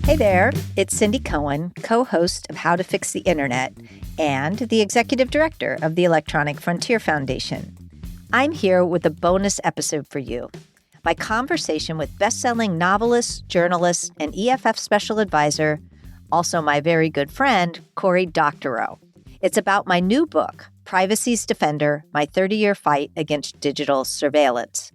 Hey there, it's Cindy Cohen, co-host of How to Fix the Internet and the executive director of the Electronic Frontier Foundation. I'm here with a bonus episode for you. My conversation with best-selling novelist, journalist, and EFF special advisor, also my very good friend, Cory Doctorow. It's about my new book, Privacy's Defender, My 30-Year Fight Against Digital Surveillance.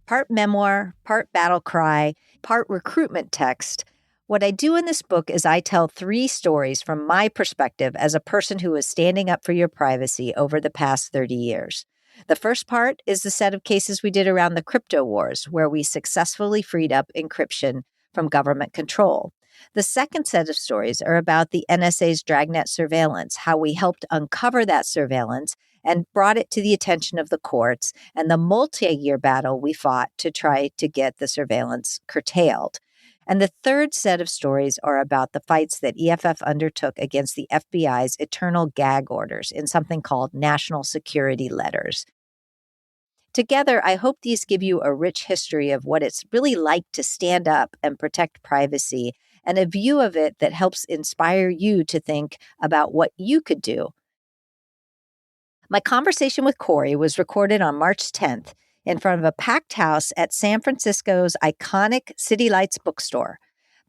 Part memoir, part battle cry, part recruitment text. What I do in this book is I tell 3 stories from my perspective as a person who is standing up for your privacy over the past 30 years. The first part is the set of cases we did around the crypto wars, where we successfully freed up encryption from government control. The second set of stories are about the NSA's dragnet surveillance, how we helped uncover that surveillance and brought it to the attention of the courts, and the multi-year battle we fought to try to get the surveillance curtailed. And the third set of stories are about the fights that EFF undertook against the FBI's eternal gag orders in something called national security letters. Together, I hope these give you a rich history of what it's really like to stand up and protect privacy, and a view of it that helps inspire you to think about what you could do. My conversation with Cory was recorded on March 10th in front of a packed house at San Francisco's iconic City Lights bookstore.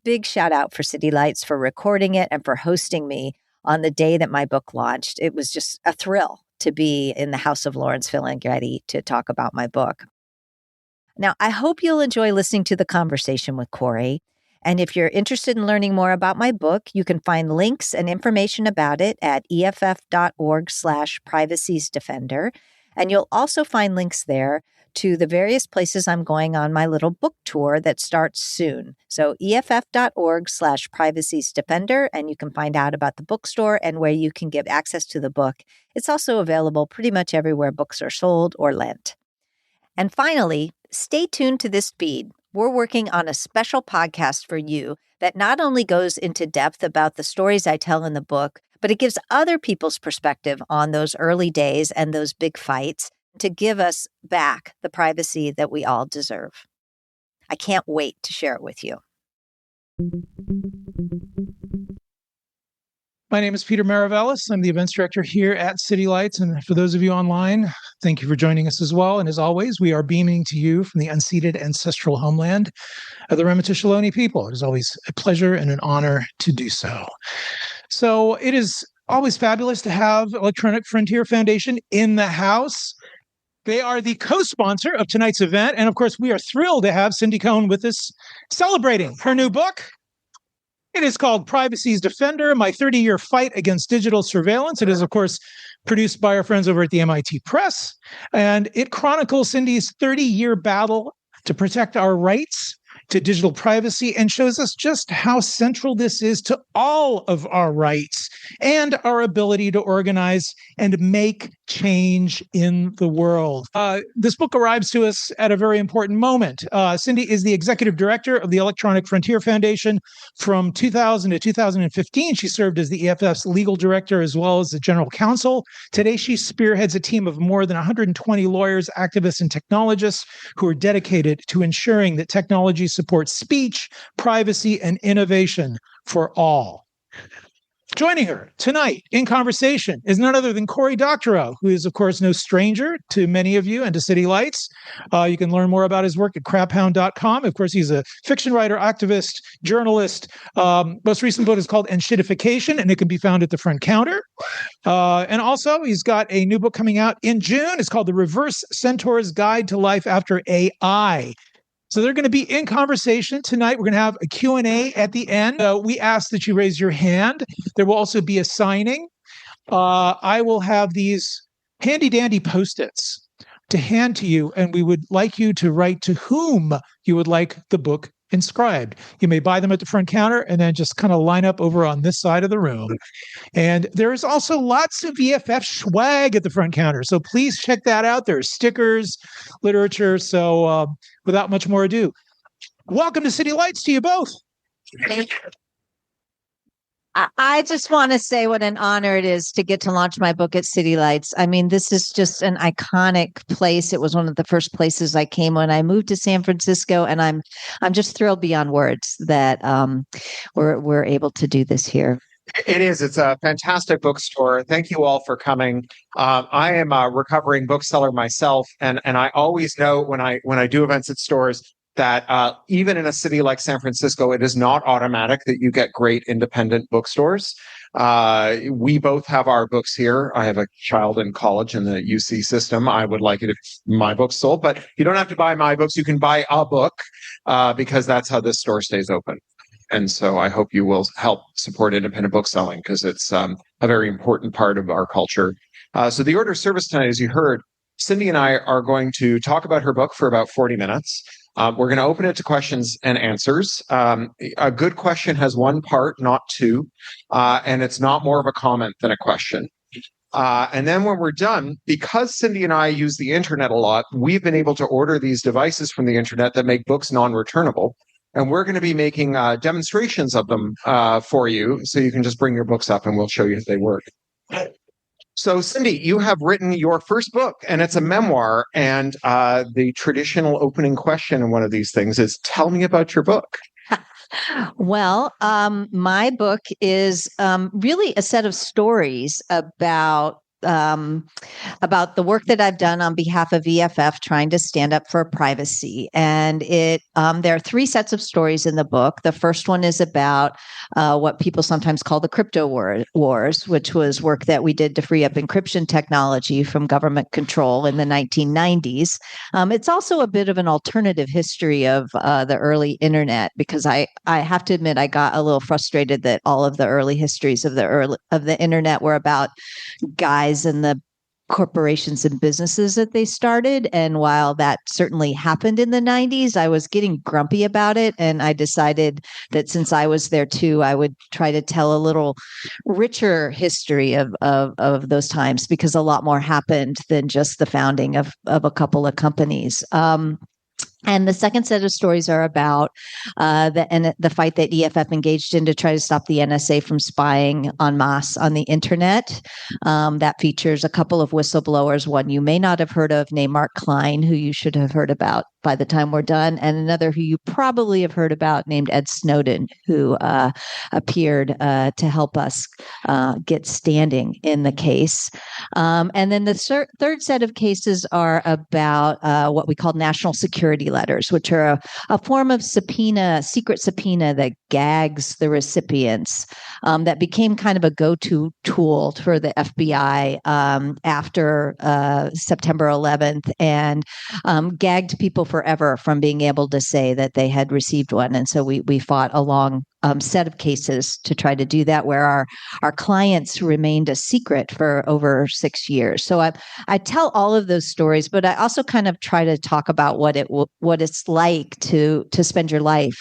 Big shout out for City Lights for recording it and for hosting me on the day that my book launched. It was just a thrill to be in the house of Lawrence Filangetti to talk about my book. Now, I hope you'll enjoy listening to the conversation with Cory. And if you're interested in learning more about my book, you can find links and information about it at eff.org/privaciesdefender. And you'll also find links there to the various places I'm going on my little book tour that starts soon. So eff.org/privaciesdefender, and you can find out about the bookstore and where you can get access to the book. It's also available pretty much everywhere books are sold or lent. And finally, stay tuned to this feed. We're working on a special podcast for you that not only goes into depth about the stories I tell in the book, but it gives other people's perspective on those early days and those big fights to give us back the privacy that we all deserve. I can't wait to share it with you. My name is Peter Maravellis. I'm the events director here at City Lights. And for those of you online, thank you for joining us as well. And as always, we are beaming to you from the unceded ancestral homeland of the Ramaytush people. It is always a pleasure and an honor to do so. So it is always fabulous to have Electronic Frontier Foundation in the house. They are the co-sponsor of tonight's event. And of course, we are thrilled to have Cindy Cohen with us celebrating her new book. It is called Privacy's Defender, My 30-Year Fight Against Digital Surveillance. It is, of course, produced by our friends over at the MIT Press, and it chronicles Cindy's 30-year battle to protect our rights to digital privacy and shows us just how central this is to all of our rights and our ability to organize and make change in the world. This book arrives to us at a very important moment. Cindy is the executive director of the Electronic Frontier Foundation. From 2000 to 2015, she served as the EFF's legal director as well as the general counsel. Today, she spearheads a team of more than 120 lawyers, activists, and technologists who are dedicated to ensuring that technology supports speech, privacy, and innovation for all. Joining her tonight in conversation is none other than Cory Doctorow, who is, of course, no stranger to many of you and to City Lights. You can learn more about his work at craphound.com. Of course, he's a fiction writer, activist, journalist. Most recent book is called Enshittification, and it can be found at the front counter. And also, he's got a new book coming out in June. It's called The Reverse Centaur's Guide to Life After AI. So they're going to be in conversation tonight. We're going to have a Q&A at the end. We ask that you raise your hand. There will also be a signing. I will have these handy-dandy Post-its to hand to you, and we would like you to write to whom you would like the book inscribed. You may buy them at the front counter and then just kind of line up over on this side of the room. And there is also lots of EFF swag at the front counter. So please check that out. There's stickers, literature. So without much more ado, welcome to City Lights to you both. I just want to say what an honor it is to get to launch my book at City Lights. I mean, this is just an iconic place. It was one of the first places I came when I moved to San Francisco, and I'm just thrilled beyond words that we're able to do this here. It is. It's a fantastic bookstore. Thank you all for coming. I am a recovering bookseller myself, and I always know when I do events at stores that even in a city like San Francisco, it is not automatic that you get great independent bookstores. We both have our books here. I have a child in college in the UC system. I would like it if my books sold, but you don't have to buy my books. You can buy a book because that's how this store stays open. And so I hope you will help support independent bookselling because it's a very important part of our culture. So the order of service tonight, as you heard, Cindy and I are going to talk about her book for about 40 minutes. We're going to open it to questions and answers. A good question has one part, not two, and it's not more of a comment than a question. And then when we're done, because Cindy and I use the internet a lot, we've been able to order these devices from the internet that make books non-returnable. And we're going to be making demonstrations of them for you. So you can just bring your books up and we'll show you how they work. So, Cindy, you have written your first book and it's a memoir. And the traditional opening question in one of these things is, tell me about your book. Well, my book is really a set of stories about the work that I've done on behalf of EFF trying to stand up for privacy. And there are three sets of stories in the book. The first one is about what people sometimes call the crypto wars, which was work that we did to free up encryption technology from government control in the 1990s. It's also a bit of an alternative history of the early internet, because I have to admit I got a little frustrated that all of the early histories of the internet were about guys and the corporations and businesses that they started. And while that certainly happened in the 90s, I was getting grumpy about it. And I decided that since I was there too, I would try to tell a little richer history of those times, because a lot more happened than just the founding of a couple of companies. And the second set of stories are about the fight that EFF engaged in to try to stop the NSA from spying en masse on the internet. That features a couple of whistleblowers, one you may not have heard of named Mark Klein, who you should have heard about by the time we're done, and another who you probably have heard about named Ed Snowden, who appeared to help us get standing in the case. And then the third set of cases are about what we call national security letters, which are a form of secret subpoena that gags the recipients, that became kind of a go-to tool for the FBI after September 11th, and gagged people forever from being able to say that they had received one. And so we fought a long set of cases to try to do that, where our clients remained a secret for over 6 years. So I tell all of those stories, but I also kind of try to talk about what it's like to spend your life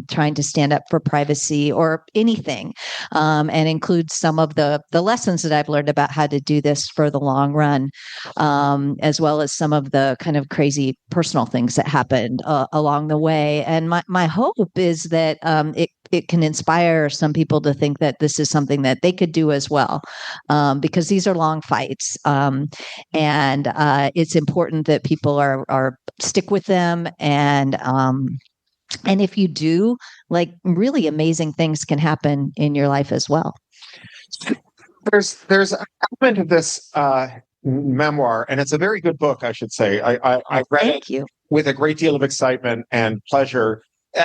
trying to stand up for privacy or anything, and include some of the lessons that I've learned about how to do this for the long run, as well as some of the kind of crazy personal things that happened along the way. And my hope is that it can inspire some people to think that this is something that they could do as well, because these are long fights, and it's important that people are stick with them, and if you do, like, really amazing things can happen in your life as well. There's an element of this memoir, and it's a very good book, I should say. I read Thank it you. with a great deal of excitement and pleasure.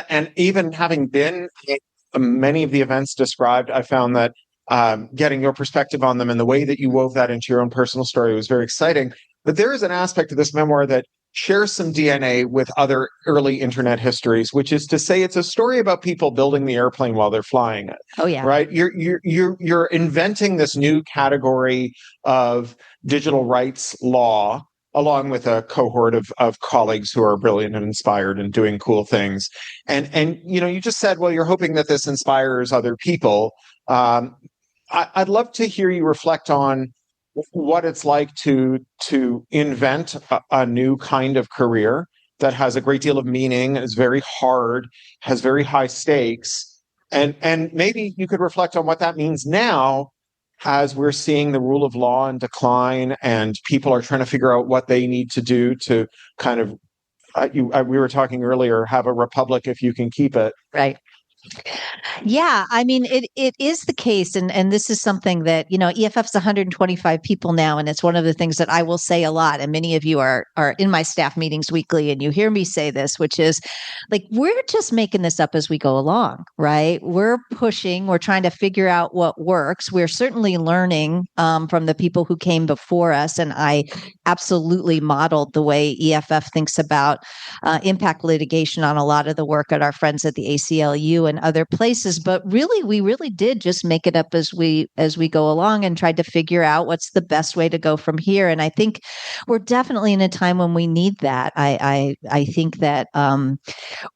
And even having been at many of the events described, I found that getting your perspective on them and the way that you wove that into your own personal story was very exciting. But there is an aspect of this memoir that shares some DNA with other early internet histories, which is to say it's a story about people building the airplane while they're flying it. Oh, yeah. Right? You're inventing this new category of digital rights law, along with a cohort of colleagues who are brilliant and inspired and doing cool things. And you just said, well, you're hoping that this inspires other people. I'd love to hear you reflect on what it's like to invent a new kind of career that has a great deal of meaning, is very hard, has very high stakes, And maybe you could reflect on what that means now as we're seeing the rule of law in decline and people are trying to figure out what they need to do to kind of, we were talking earlier, have a republic if you can keep it. Right. Yeah, I mean, it is the case, and this is something that, EFF's 125 people now, and it's one of the things that I will say a lot. And many of you are in my staff meetings weekly, and you hear me say this, which is like, we're just making this up as we go along, right? We're pushing, we're trying to figure out what works. We're certainly learning from the people who came before us, and I absolutely modeled the way EFF thinks about impact litigation on a lot of the work at our friends at the ACLU and other places. But really, we really did just make it up as we go along and tried to figure out what's the best way to go from here. And I think we're definitely in a time when we need that. I think that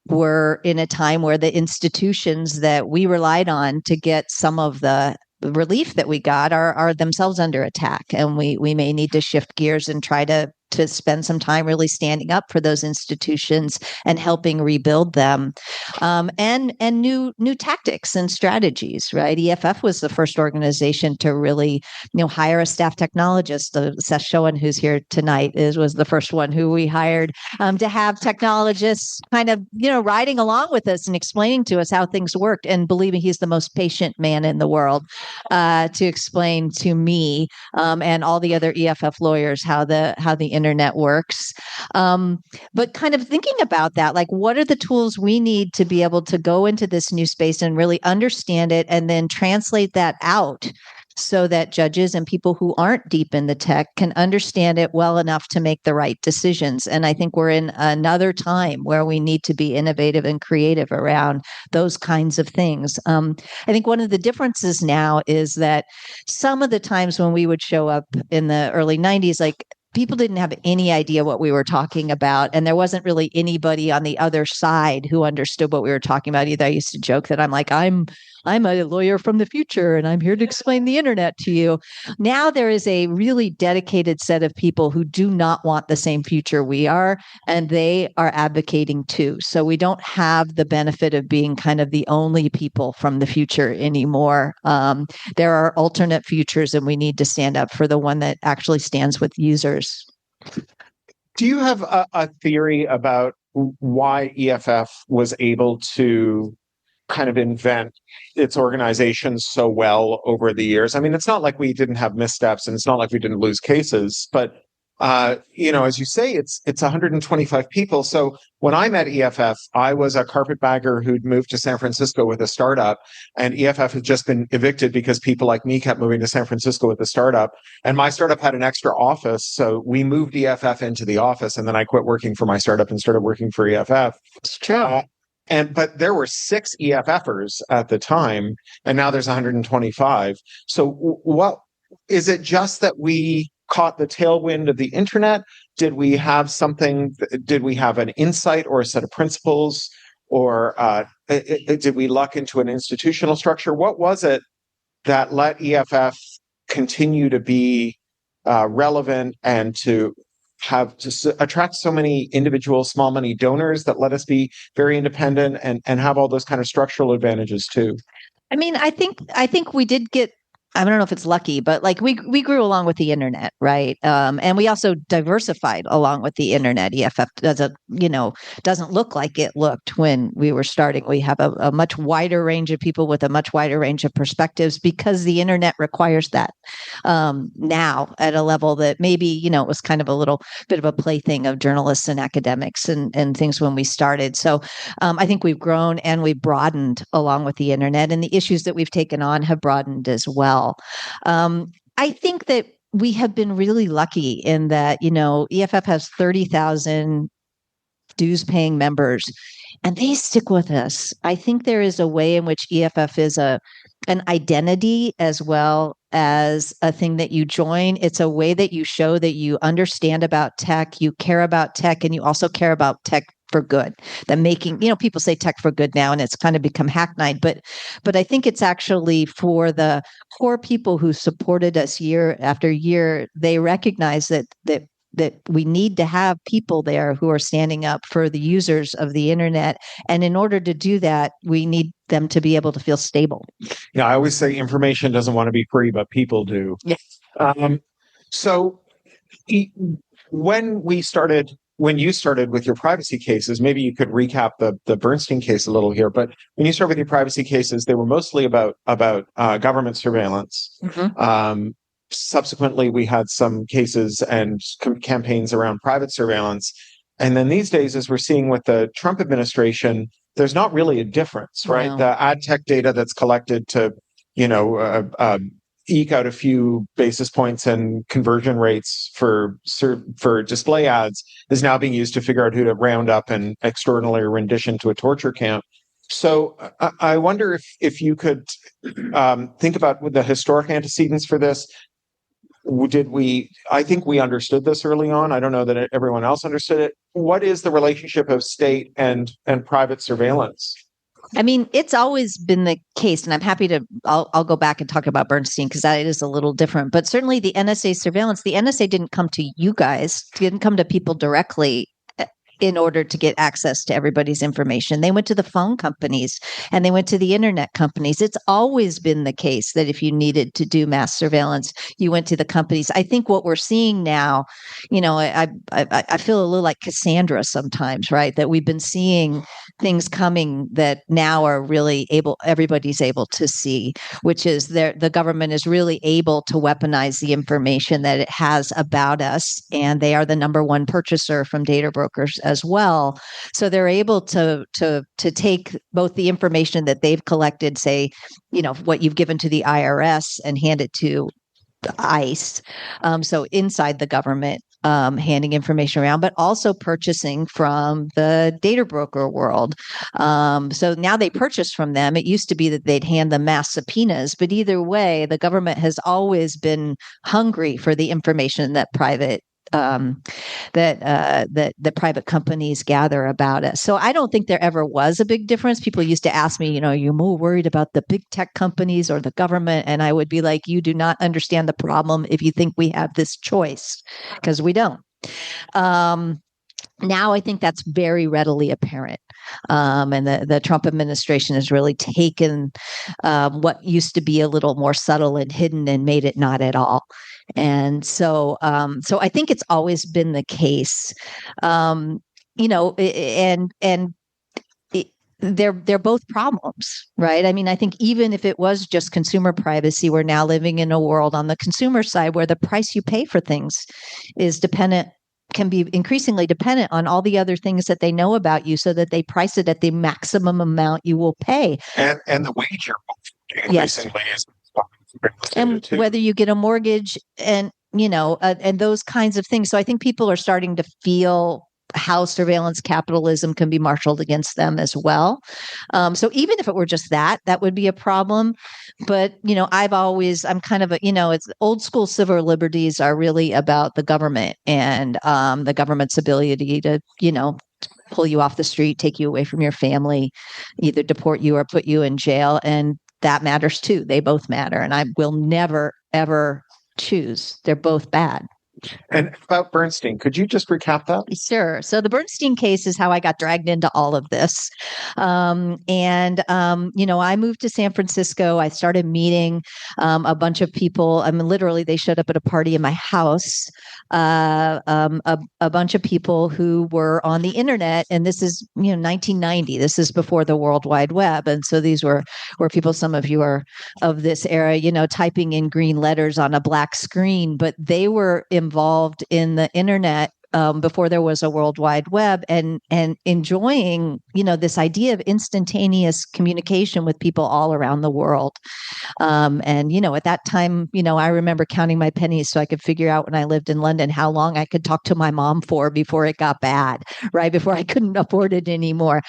we're in a time where the institutions that we relied on to get some of the relief that we got are themselves under attack, and we may need to shift gears and try to spend some time really standing up for those institutions and helping rebuild them, and new tactics and strategies. Right, EFF was the first organization to really hire a staff technologist. Seth Schoen, who's here tonight, was the first one who we hired to have technologists kind of riding along with us and explaining to us how things worked. And believe me, he's the most patient man in the world to explain to me and all the other EFF lawyers how the internet works. But kind of thinking about that, like, what are the tools we need to be able to go into this new space and really understand it and then translate that out so that judges and people who aren't deep in the tech can understand it well enough to make the right decisions. And I think we're in another time where we need to be innovative and creative around those kinds of things. I think one of the differences now is that some of the times when we would show up in the early 90s, like, people didn't have any idea what we were talking about. And there wasn't really anybody on the other side who understood what we were talking about either. I used to joke that I'm a lawyer from the future and I'm here to explain the internet to you. Now there is a really dedicated set of people who do not want the same future we are, and they are advocating too. So we don't have the benefit of being kind of the only people from the future anymore. There are alternate futures, and we need to stand up for the one that actually stands with users. Do you have a theory about why EFF was able to kind of invent its organization so well over the years? I mean, it's not like we didn't have missteps, and it's not like we didn't lose cases, but as you say, it's 125 people. So when I met EFF, I was a carpetbagger who'd moved to San Francisco with a startup, and EFF had just been evicted because people like me kept moving to San Francisco with the startup. And my startup had an extra office, so we moved EFF into the office, and then I quit working for my startup and started working for EFF. It's true. But there were 6 EFFers at the time, and now there's 125. So what is it? Just that we caught the tailwind of the internet? Did we have something? Did we have an insight or a set of principles, or did we luck into an institutional structure? What was it that let EFF continue to be relevant and to attract so many individual small money donors that let us be very independent and have all those kind of structural advantages too? I mean, I think we did get, I don't know if it's lucky, but like we grew along with the internet, right? And we also diversified along with the internet. EFF doesn't look like it looked when we were starting. We have a much wider range of people with a much wider range of perspectives because the internet requires that now at a level that maybe it was kind of a little bit of a plaything of journalists and academics and things when we started. So I think we've grown and we've broadened along with the internet, and the issues that we've taken on have broadened as well. I think that we have been really lucky in that, EFF has 30,000 dues paying members, and they stick with us. I think there is a way in which EFF is an identity as well as a thing that you join. It's a way that you show that you understand about tech, you care about tech, and you also care about tech for good. That making, people say tech for good now, and it's kind of become hackneyed, but I think it's actually for the core people who supported us year after year. They recognize that we need to have people there who are standing up for the users of the internet. And in order to do that, we need them to be able to feel stable. Yeah, I always say information doesn't want to be free, but people do. Yes. So when you started with your privacy cases, maybe you could recap the Bernstein case a little here, but when you started with your privacy cases, they were mostly about government surveillance. Mm-hmm. Subsequently, we had some cases and campaigns around private surveillance. And then these days, as we're seeing with the Trump administration, there's not really a difference, right? No. The ad tech data that's collected to, eke out a few basis points and conversion rates for display ads is now being used to figure out who to round up and extraordinary rendition to a torture camp. So I wonder if you could think about the historic antecedents for this. I think we understood this early on. I don't know that everyone else understood it. What is the relationship of state and private surveillance? I mean, it's always been the case, and I'm happy to, I'll go back and talk about Bernstein because that is a little different. But certainly the NSA surveillance, the NSA didn't come to you guys, didn't come to people directly in order to get access to everybody's information. They went to the phone companies and they went to the internet companies. It's always been the case that if you needed to do mass surveillance, you went to the companies. I think what we're seeing now, I feel a little like Cassandra sometimes, right? That we've been seeing things coming that now are really everybody's able to see, which is the government is really able to weaponize the information that it has about us. And they are the number one purchaser from data brokers as well. So they're able to take both the information that they've collected, say, what you've given to the IRS and hand it to ICE. So inside the government, handing information around, but also purchasing from the data broker world. So now they purchase from them. It used to be that they'd hand them mass subpoenas, but either way, the government has always been hungry for the information that private private companies gather about us. So I don't think there ever was a big difference. People used to ask me, are you more worried about the big tech companies or the government? And I would be like, you do not understand the problem if you think we have this choice, because we don't. Now I think that's very readily apparent. And the Trump administration has really taken what used to be a little more subtle and hidden and made it not at all. And so I think it's always been the case, and they're both problems, right? I mean, I think even if it was just consumer privacy, we're now living in a world on the consumer side where the price you pay for things can be increasingly dependent on all the other things that they know about you, so that they price it at the maximum amount you will pay. And the wage you're increasingly is. And whether you get a mortgage and those kinds of things. So I think people are starting to feel how surveillance capitalism can be marshaled against them as well. So even if it were just that would be a problem. But, I'm kind of it's old school civil liberties are really about the government and the government's ability to, pull you off the street, take you away from your family, either deport you or put you in jail. And that matters too. They both matter. And I will never, ever choose. They're both bad. And about Bernstein, could you just recap that? Sure. So the Bernstein case is how I got dragged into all of this. I moved to San Francisco. I started meeting a bunch of people. I mean, literally, they showed up at a party in my house, a bunch of people who were on the internet. And this is, 1990. This is before the World Wide Web. And so these were people, some of you are of this era, typing in green letters on a black screen, but they were involved in the internet before there was a World Wide Web, and enjoying, this idea of instantaneous communication with people all around the world. At that time, I remember counting my pennies so I could figure out when I lived in London how long I could talk to my mom for before it got bad, right? Before I couldn't afford it anymore.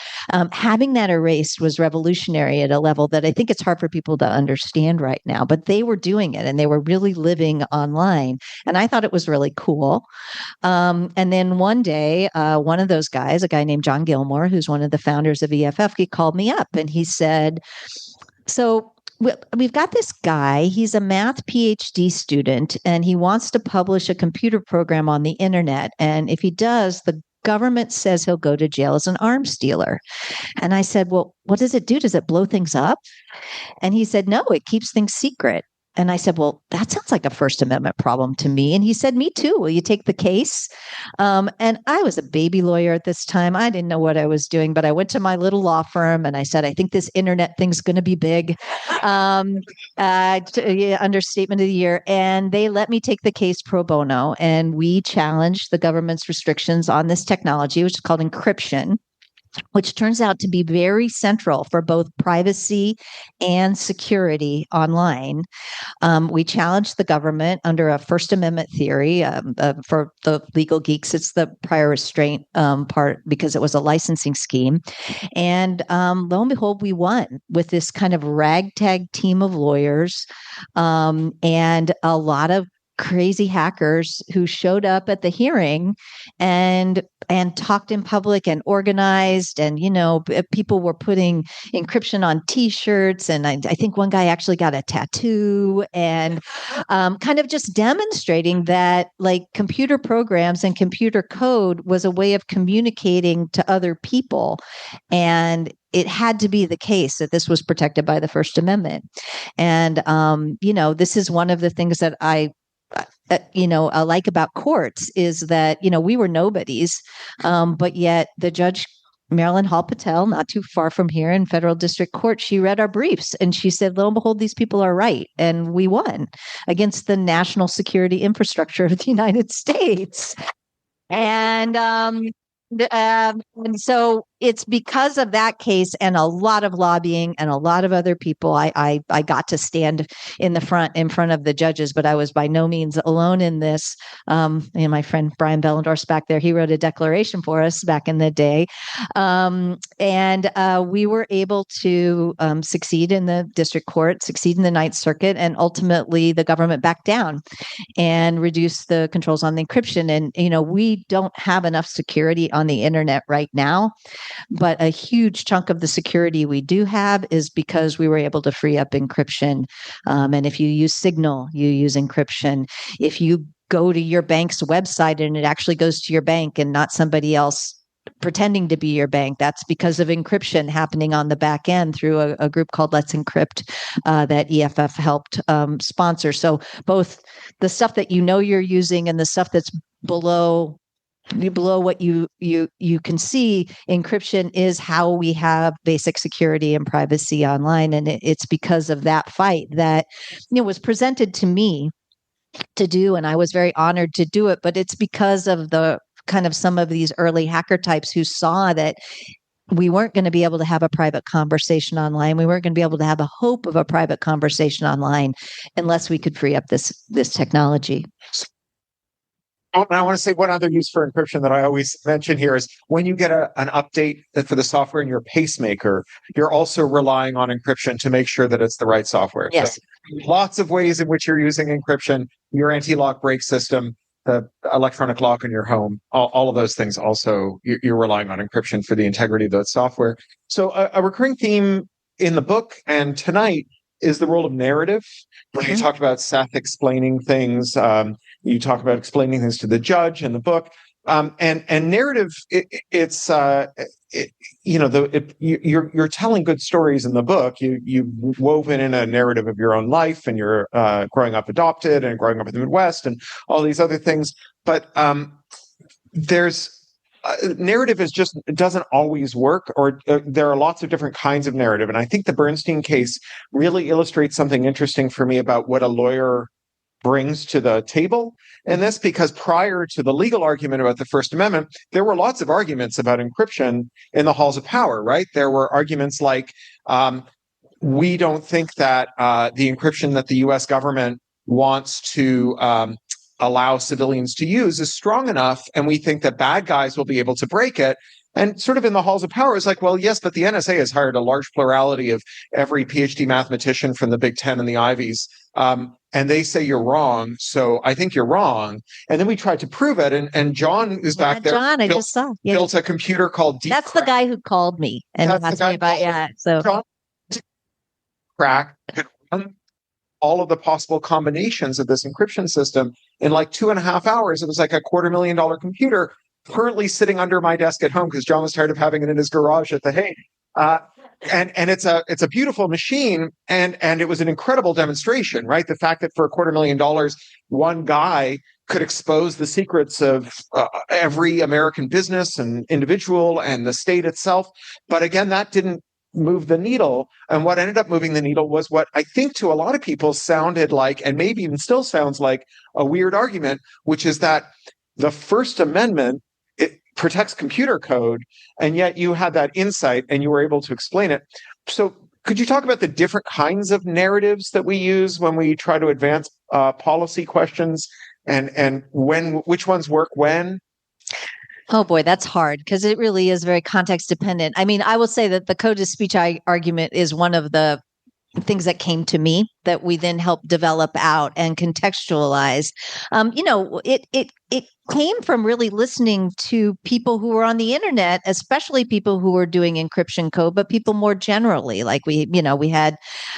Having that erased was revolutionary at a level that I think it's hard for people to understand right now, but they were doing it and they were really living online. And I thought it was really cool. And then one day, one of those guys, a guy named John Gilmore, who's one of the founders of EFF, he called me up and he said, so we've got this guy. He's a math PhD student, and he wants to publish a computer program on the internet. And if he does, the government says he'll go to jail as an arms dealer. And I said, well, what does it do? Does it blow things up? And he said, no, it keeps things secret. And I said, well, that sounds like a First Amendment problem to me. And he said, me too. Will you take the case? And I was a baby lawyer at this time. I didn't know what I was doing, but I went to my little law firm and I said, I think this internet thing's going to be big. Understatement of the year. And they let me take the case pro bono. And we challenged the government's restrictions on this technology, which is called encryption, which turns out to be very central for both privacy and security online. We challenged the government under a First Amendment theory. For the legal geeks, it's the prior restraint part because it was a licensing scheme. And lo and behold, we won with this kind of ragtag team of lawyers and a lot of crazy hackers who showed up at the hearing and talked in public and organized, and people were putting encryption on T-shirts, and I think one guy actually got a tattoo, and kind of just demonstrating that like computer programs and computer code was a way of communicating to other people, and it had to be the case that this was protected by the First Amendment. And this is one of the things that I like about courts is that, we were nobodies, but yet the judge, Marilyn Hall Patel, not too far from here in federal district court, she read our briefs and she said, lo and behold, these people are right. And we won against the national security infrastructure of the United States. And so it's because of that case and a lot of lobbying and a lot of other people, I got to stand in front of the judges, but I was by no means alone in this. And my friend Brian Bellendorf's back there, he wrote a declaration for us back in the day. And we were able to succeed in the district court, succeed in the Ninth Circuit, and ultimately the government backed down and reduced the controls on the encryption. And, we don't have enough security on the internet right now. But a huge chunk of the security we do have is because we were able to free up encryption. And if you use Signal, you use encryption. If you go to your bank's website and it actually goes to your bank and not somebody else pretending to be your bank, that's because of encryption happening on the back end through a group called Let's Encrypt that EFF helped sponsor. So both the stuff that you're using and the stuff that's below what you can see, encryption is how we have basic security and privacy online. And it's because of that fight that was presented to me to do, and I was very honored to do it. But it's because of the kind of some of these early hacker types who saw that we weren't going to be able to have a private conversation online. We weren't going to be able to have a hope of a private conversation online unless we could free up this technology. Oh, and I want to say one other use for encryption that I always mention here is when you get an update for the software in your pacemaker, you're also relying on encryption to make sure that it's the right software. Yes. So lots of ways in which you're using encryption, your anti-lock brake system, the electronic lock in your home, all of those things also, you're relying on encryption for the integrity of that software. So a recurring theme in the book and tonight is the role of narrative. When you talked about Seth explaining things, you talk about explaining things to the judge in the book, and narrative. You're telling good stories in the book. You woven in a narrative of your own life, and you're growing up adopted and growing up in the Midwest, and all these other things. But there's narrative doesn't always work, or there are lots of different kinds of narrative. And I think the Bernstein case really illustrates something interesting for me about what a lawyer brings to the table in this, because prior to the legal argument about the First Amendment, there were lots of arguments about encryption in the halls of power, right? There were arguments like, we don't think that the encryption that the US government wants to allow civilians to use is strong enough, and we think that bad guys will be able to break it. And sort of in the halls of power, it's like, well, yes, but the NSA has hired a large plurality of every PhD mathematician from the Big Ten and the Ivies. And they say you're wrong, so I think you're wrong. And then we tried to prove it, and John is back there. John, I just saw. Yeah. Built a computer called Deep That's the guy who called me and asked me about, So John, crack could run all of the possible combinations of this encryption system in like 2.5 hours. It was like a $250,000 computer currently sitting under my desk at home because John was tired of having it in his garage at The Hague. And it's a beautiful machine, and it was an incredible demonstration, right? The fact that for $250,000, one guy could expose the secrets of every American business and individual and the state itself. But again, that didn't move the needle. And what ended up moving the needle was what I think to a lot of people sounded like, and maybe even still sounds like, a weird argument, which is that the First Amendment, it protects computer code, and yet you had that insight and you were able to explain it. So could you talk about the different kinds of narratives that we use when we try to advance policy questions, and which ones work when? Oh boy, that's hard because it really is very context dependent. I mean, I will say that the code of speech argument is one of the things that came to me that we then helped develop out and contextualize. It came from really listening to people who were on the internet, especially people who were doing encryption code, but people more generally. Like we had,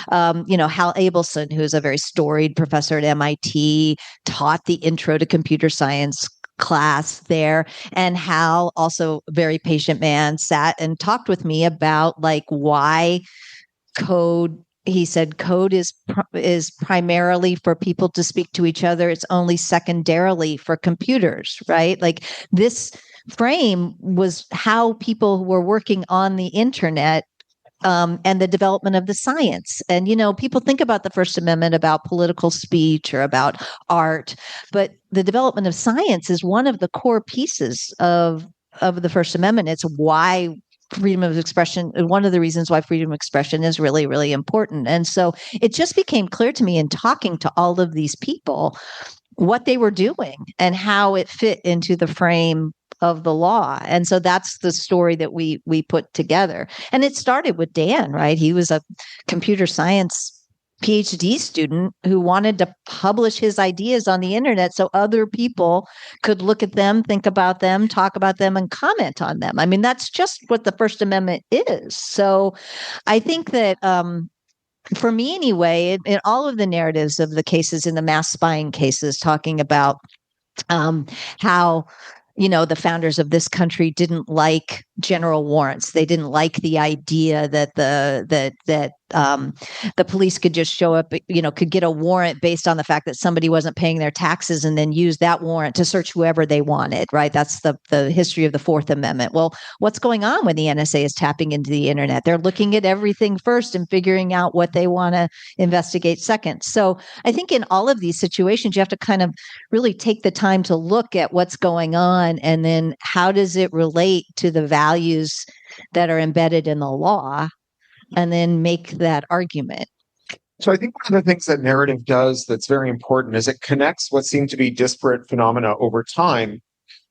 Hal Abelson, who's a very storied professor at MIT, taught the Intro to Computer Science class there, and Hal, also a very patient man, sat and talked with me about like why code. He said code is primarily for people to speak to each other. It's only secondarily for computers, right? Like this frame was how people were working on the internet, and the development of the science. And, people think about the First Amendment, about political speech or about art, but the development of science is one of the core pieces of the First Amendment. It's why freedom of expression, and one of the reasons why freedom of expression is really, really important. And so it just became clear to me in talking to all of these people what they were doing and how it fit into the frame of the law. And so that's the story that we put together. And it started with Dan, right? He was a computer science PhD student who wanted to publish his ideas on the internet so other people could look at them, think about them, talk about them, and comment on them. I mean, that's just what the First Amendment is. So I think that for me anyway, in all of the narratives of the cases, in the mass spying cases, talking about how the founders of this country didn't like general warrants. They didn't like the idea that the police could just show up, could get a warrant based on the fact that somebody wasn't paying their taxes and then use that warrant to search whoever they wanted, right? That's the history of the Fourth Amendment. Well, what's going on when the NSA is tapping into the internet? They're looking at everything first and figuring out what they want to investigate second. So I think in all of these situations, you have to kind of really take the time to look at what's going on, and then how does it relate to the values that are embedded in the law, and then make that argument. So I think one of the things that narrative does that's very important is it connects what seem to be disparate phenomena over time,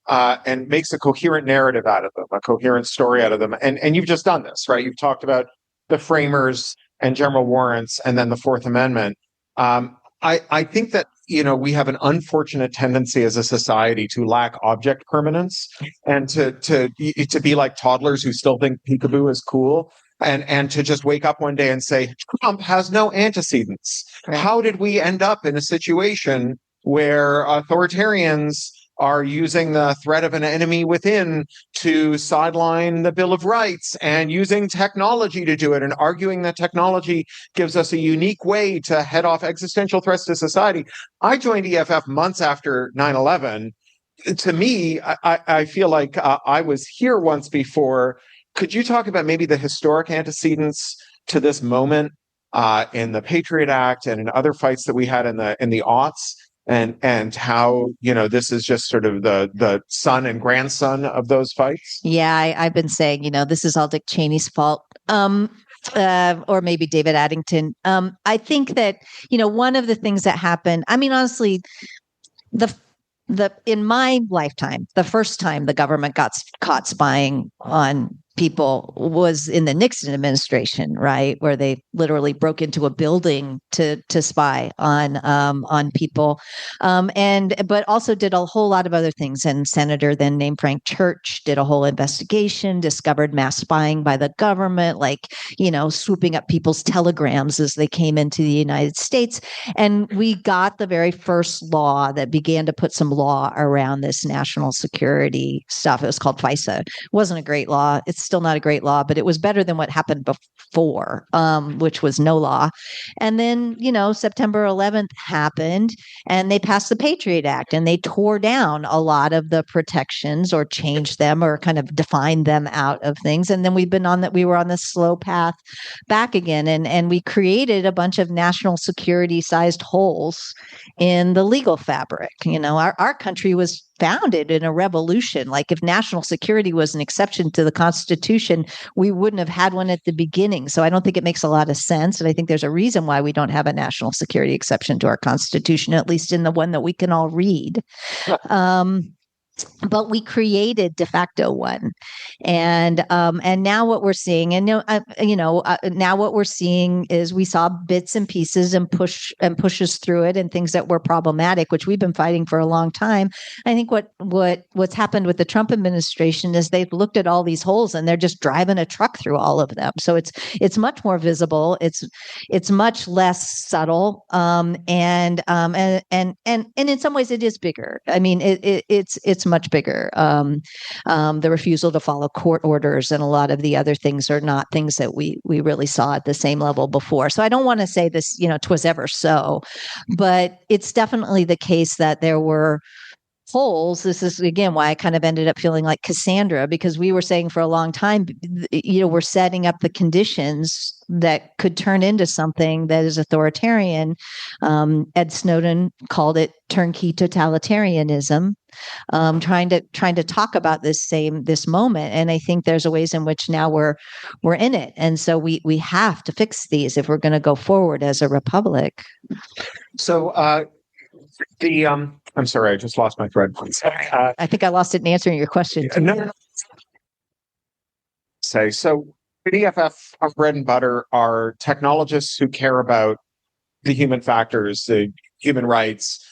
and makes a coherent narrative out of them, a coherent story out of them. And you've just done this, right? You've talked about the framers and general warrants and then the Fourth Amendment. I think that we have an unfortunate tendency as a society to lack object permanence, and to be like toddlers who still think peekaboo is cool, and to just wake up one day and say Trump has no antecedents. Right. How did we end up in a situation where authoritarians are using the threat of an enemy within to sideline the Bill of Rights, and using technology to do it, and arguing that technology gives us a unique way to head off existential threats to society? I joined EFF months after 9/11. To me, I feel like I was here once before. Could you talk about maybe the historic antecedents to this moment in the Patriot Act and in other fights that we had in the aughts? And how, this is just sort of the son and grandson of those fights? Yeah, I've been saying, this is all Dick Cheney's fault. Or maybe David Addington. I think that, one of the things that happened, I mean, honestly, in my lifetime, the first time the government got caught spying on people was in the Nixon administration, right, where they literally broke into a building to spy on people, but also did a whole lot of other things. And Senator then named Frank Church did a whole investigation, discovered mass spying by the government, like swooping up people's telegrams as they came into the United States. And we got the very first law that began to put some law around this national security stuff. It was called FISA. It wasn't a great law. It's still not a great law, but it was better than what happened before, which was no law. And then, September 11th happened, and they passed the Patriot Act, and they tore down a lot of the protections or changed them or kind of defined them out of things. And then we were on this slow path back again. And we created a bunch of national security sized holes in the legal fabric. Our country was founded in a revolution. Like, if national security was an exception to the Constitution, we wouldn't have had one at the beginning. So I don't think it makes a lot of sense. And I think there's a reason why we don't have a national security exception to our Constitution, at least in the one that we can all read. But we created de facto one, and now what we're seeing, now what we're seeing is we saw bits and pieces and pushes through it, and things that were problematic, which we've been fighting for a long time. I think what's happened with the Trump administration is they've looked at all these holes and they're just driving a truck through all of them. So it's much more visible. It's much less subtle, and in some ways it is bigger. I mean, it's much bigger. The refusal to follow court orders and a lot of the other things are not things that we really saw at the same level before. So I don't want to say this, 'twas ever so, but it's definitely the case that there were holes. This is, again, why I kind of ended up feeling like Cassandra, because we were saying for a long time, we're setting up the conditions that could turn into something that is authoritarian. Ed Snowden called it turnkey totalitarianism, trying to talk about this moment. And I think there's a ways in which now we're in it. And so we have to fix these if we're going to go forward as a republic. So I'm sorry, I just lost my thread. I think I lost it in answering your question too. No. So BFF, our bread and butter, are technologists who care about the human factors, the human rights,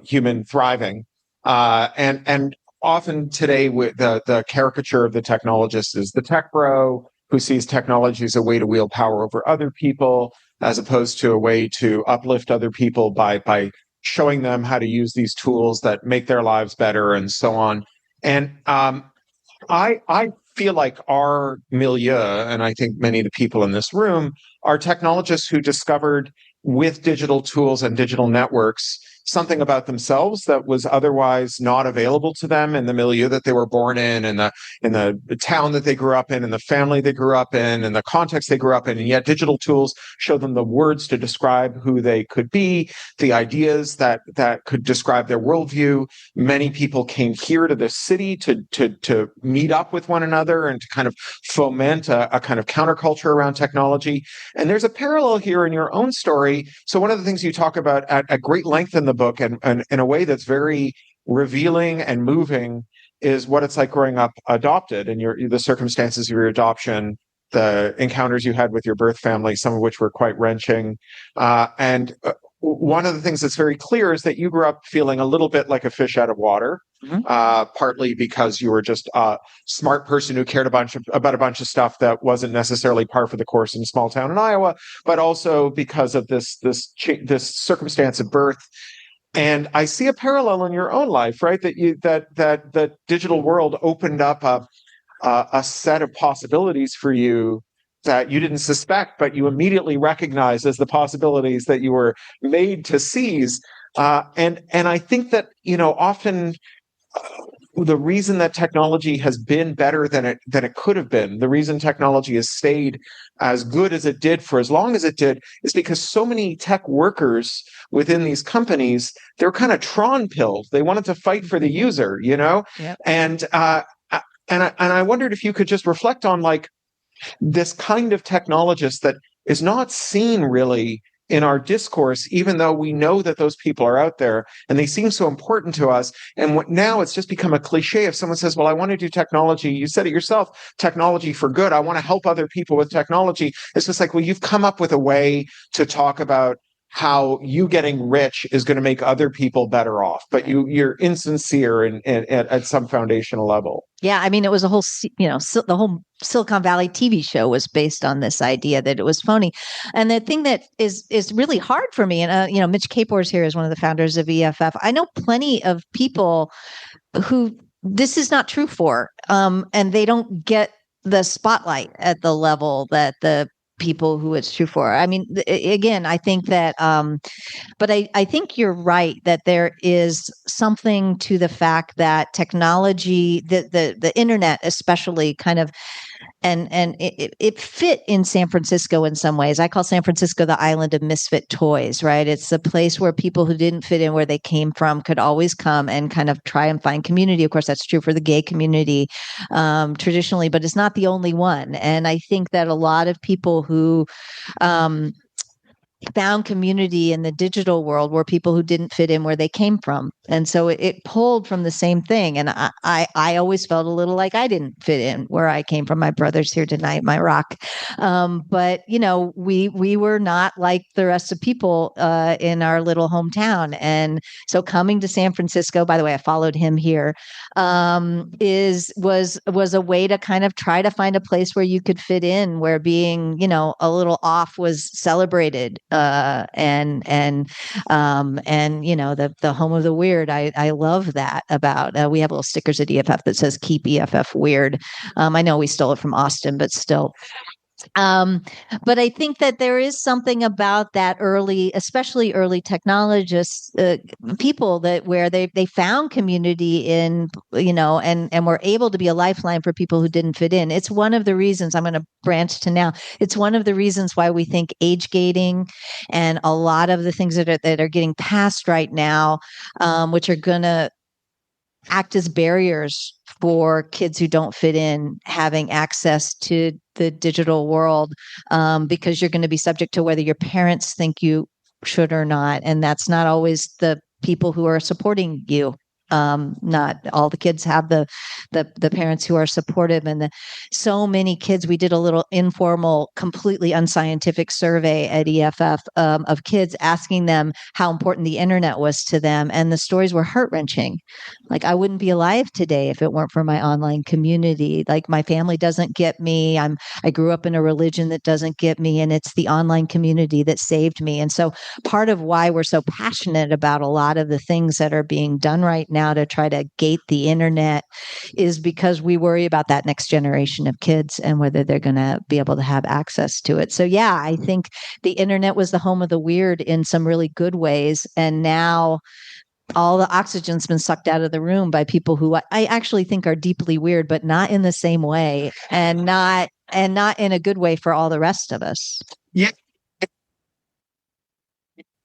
human thriving, and often today the caricature of the technologist is the tech bro who sees technology as a way to wield power over other people, as opposed to a way to uplift other people by showing them how to use these tools that make their lives better and so on. And I feel like our milieu, and I think many of the people in this room, are technologists who discovered with digital tools and digital networks something about themselves that was otherwise not available to them in the milieu that they were born in the town that they grew up in the family they grew up in the context they grew up in. And yet digital tools show them the words to describe who they could be, the ideas that could describe their worldview. Many people came here to this city to meet up with one another and to kind of foment a kind of counterculture around technology. And there's a parallel here in your own story. So one of the things you talk about at great length in the book, and in a way that's very revealing and moving, is what it's like growing up adopted and the circumstances of your adoption, the encounters you had with your birth family, some of which were quite wrenching. And one of the things that's very clear is that you grew up feeling a little bit like a fish out of water, partly because you were just a smart person who cared about a bunch of stuff that wasn't necessarily par for the course in a small town in Iowa, but also because of this circumstance of birth. And I see a parallel in your own life, right? That the digital world opened up a set of possibilities for you that you didn't suspect, but you immediately recognized as the possibilities that you were made to seize. And I think that, often the reason that technology has been better than it could have been, the reason technology has stayed as good as it did for as long as it did, is because so many tech workers within these companies, they're kind of Tron pilled. They wanted to fight for the user, Yep. And I wondered if you could just reflect on like this kind of technologist that is not seen really in our discourse, even though we know that those people are out there and they seem so important to us. And now it's just become a cliche. If someone says, well, I want to do technology, you said it yourself, technology for good. I want to help other people with technology. It's just like, well, you've come up with a way to talk about how you getting rich is going to make other people better off, but you're insincere at some foundational level. Yeah, I mean, it was a whole, the whole Silicon Valley TV show was based on this idea that it was phony. And the thing that is really hard for me, and Mitch Kapor here is one of the founders of EFF. I know plenty of people who this is not true for, and they don't get the spotlight at the level that the people who it's true for. I mean, again, I think that, but I think you're right that there is something to the fact that technology, the internet especially, kind of, and it fit in San Francisco in some ways. I call San Francisco the island of misfit toys, right? It's the place where people who didn't fit in where they came from could always come and kind of try and find community. Of course, that's true for the gay community traditionally, but it's not the only one. And I think that a lot of people who found community in the digital world were people who didn't fit in where they came from. And so it pulled from the same thing. And I always felt a little like I didn't fit in where I came from. My brother's here tonight, my rock. But, we were not like the rest of people in our little hometown. And so coming to San Francisco, by the way, I followed him here, was a way to kind of try to find a place where you could fit in, where being, a little off was celebrated. And the home of the weird. I love that about, we have little stickers at EFF that says keep EFF weird. I know we stole it from Austin, but still. But I think that there is something about that especially early technologists, people where they found community in, and were able to be a lifeline for people who didn't fit in. It's one of the reasons I'm going to branch to now. It's one of the reasons why we think age gating and a lot of the things that are getting passed right now, which are going to act as barriers for kids who don't fit in having access to the digital world, because you're going to be subject to whether your parents think you should or not. And that's not always the people who are supporting you. Not all the kids have the parents who are supportive, and so many kids. We did a little informal, completely unscientific survey at EFF of kids, asking them how important the internet was to them, and the stories were heart-wrenching. Like, I wouldn't be alive today if it weren't for my online community. Like, my family doesn't get me. I grew up in a religion that doesn't get me, and it's the online community that saved me. And so part of why we're so passionate about a lot of the things that are being done right now to try to gate the internet is because we worry about that next generation of kids and whether they're going to be able to have access to it. So yeah, I think the internet was the home of the weird in some really good ways. And now all the oxygen's been sucked out of the room by people who I actually think are deeply weird, but not in the same way, and not in a good way for all the rest of us. Yeah.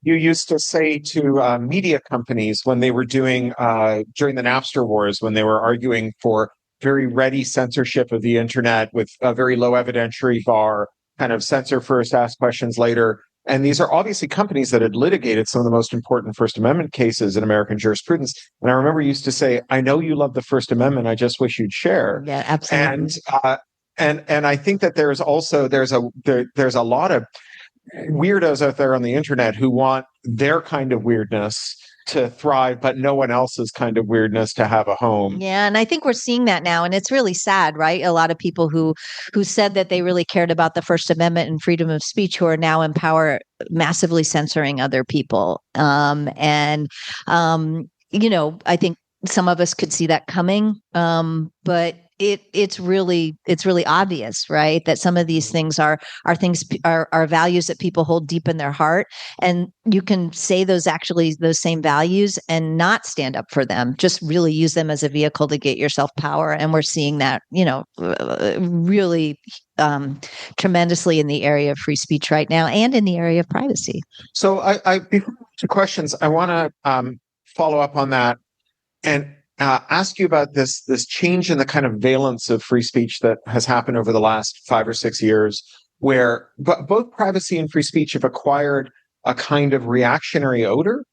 You used to say to media companies when they were doing, during the Napster wars, when they were arguing for very ready censorship of the internet with a very low evidentiary bar, kind of censor first, ask questions later. And these are obviously companies that had litigated some of the most important First Amendment cases in American jurisprudence. And I remember you used to say, I know you love the First Amendment. I just wish you'd share. Yeah, absolutely. And I think that there's a lot of weirdos out there on the internet who want their kind of weirdness to thrive, but no one else's kind of weirdness to have a home. Yeah, and I think we're seeing that now, and it's really sad, right? A lot of people who said that they really cared about the First Amendment and freedom of speech, who are now in power, massively censoring other people. I think some of us could see that coming, but it's really obvious, right? That some of these things are values that people hold deep in their heart, and you can say those same values and not stand up for them, just really use them as a vehicle to get yourself power. And we're seeing that, really tremendously in the area of free speech right now, and in the area of privacy. So I before to questions, I want to follow up on that and ask you about this change in the kind of valence of free speech that has happened over the last 5 or 6 years, where both privacy and free speech have acquired a kind of reactionary odor,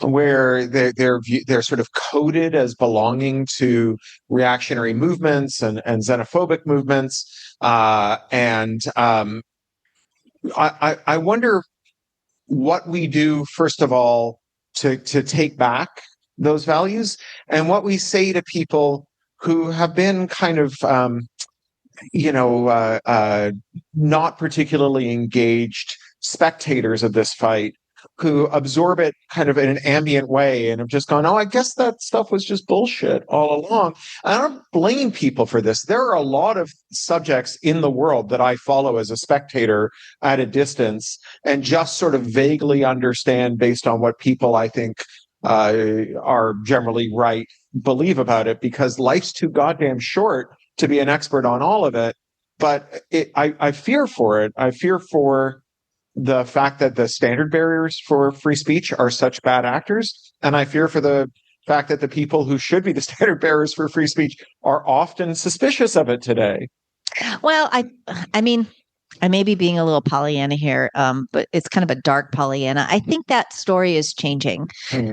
where they're sort of coded as belonging to reactionary movements and xenophobic movements. I wonder what we do, first of all, to take back those values, and what we say to people who have been kind of not particularly engaged spectators of this fight, who absorb it kind of in an ambient way and have just gone, oh, I guess that stuff was just bullshit all along. I don't blame people for this. There are a lot of subjects in the world that I follow as a spectator at a distance and just sort of vaguely understand based on what people I think are generally right believe about it, because life's too goddamn short to be an expert on all of it. But I fear for it. I fear for the fact that the standard barriers for free speech are such bad actors. And I fear for the fact that the people who should be the standard bearers for free speech are often suspicious of it today. Well, I mean, I may be being a little Pollyanna here, but it's kind of a dark Pollyanna. I think that story is changing.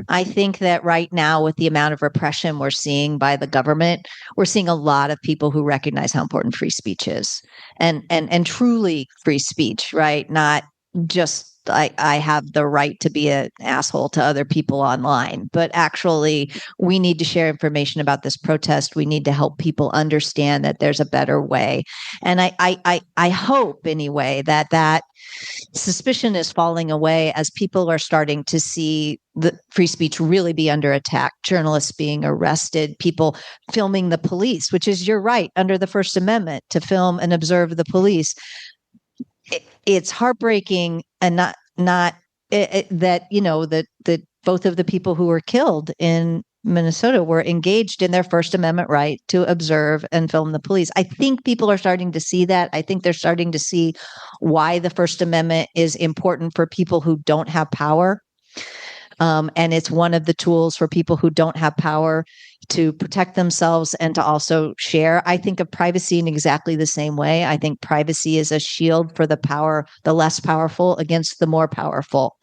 I think that right now, with the amount of repression we're seeing by the government, we're seeing a lot of people who recognize how important free speech is, and truly free speech, right? Not just I have the right to be an asshole to other people online, but actually we need to share information about this protest. We need to help people understand that there's a better way. And I hope anyway that suspicion is falling away as people are starting to see the free speech really be under attack, journalists being arrested, people filming the police, which is, you're right, under the First Amendment to film and observe the police. It's heartbreaking, and not that that both of the people who were killed in Minnesota were engaged in their First Amendment right to observe and film the police. I think people are starting to see that. I think they're starting to see why the First Amendment is important for people who don't have power. And it's one of the tools for people who don't have power to protect themselves and to also share. I think of privacy in exactly the same way. I think privacy is a shield for the less powerful against the more powerful.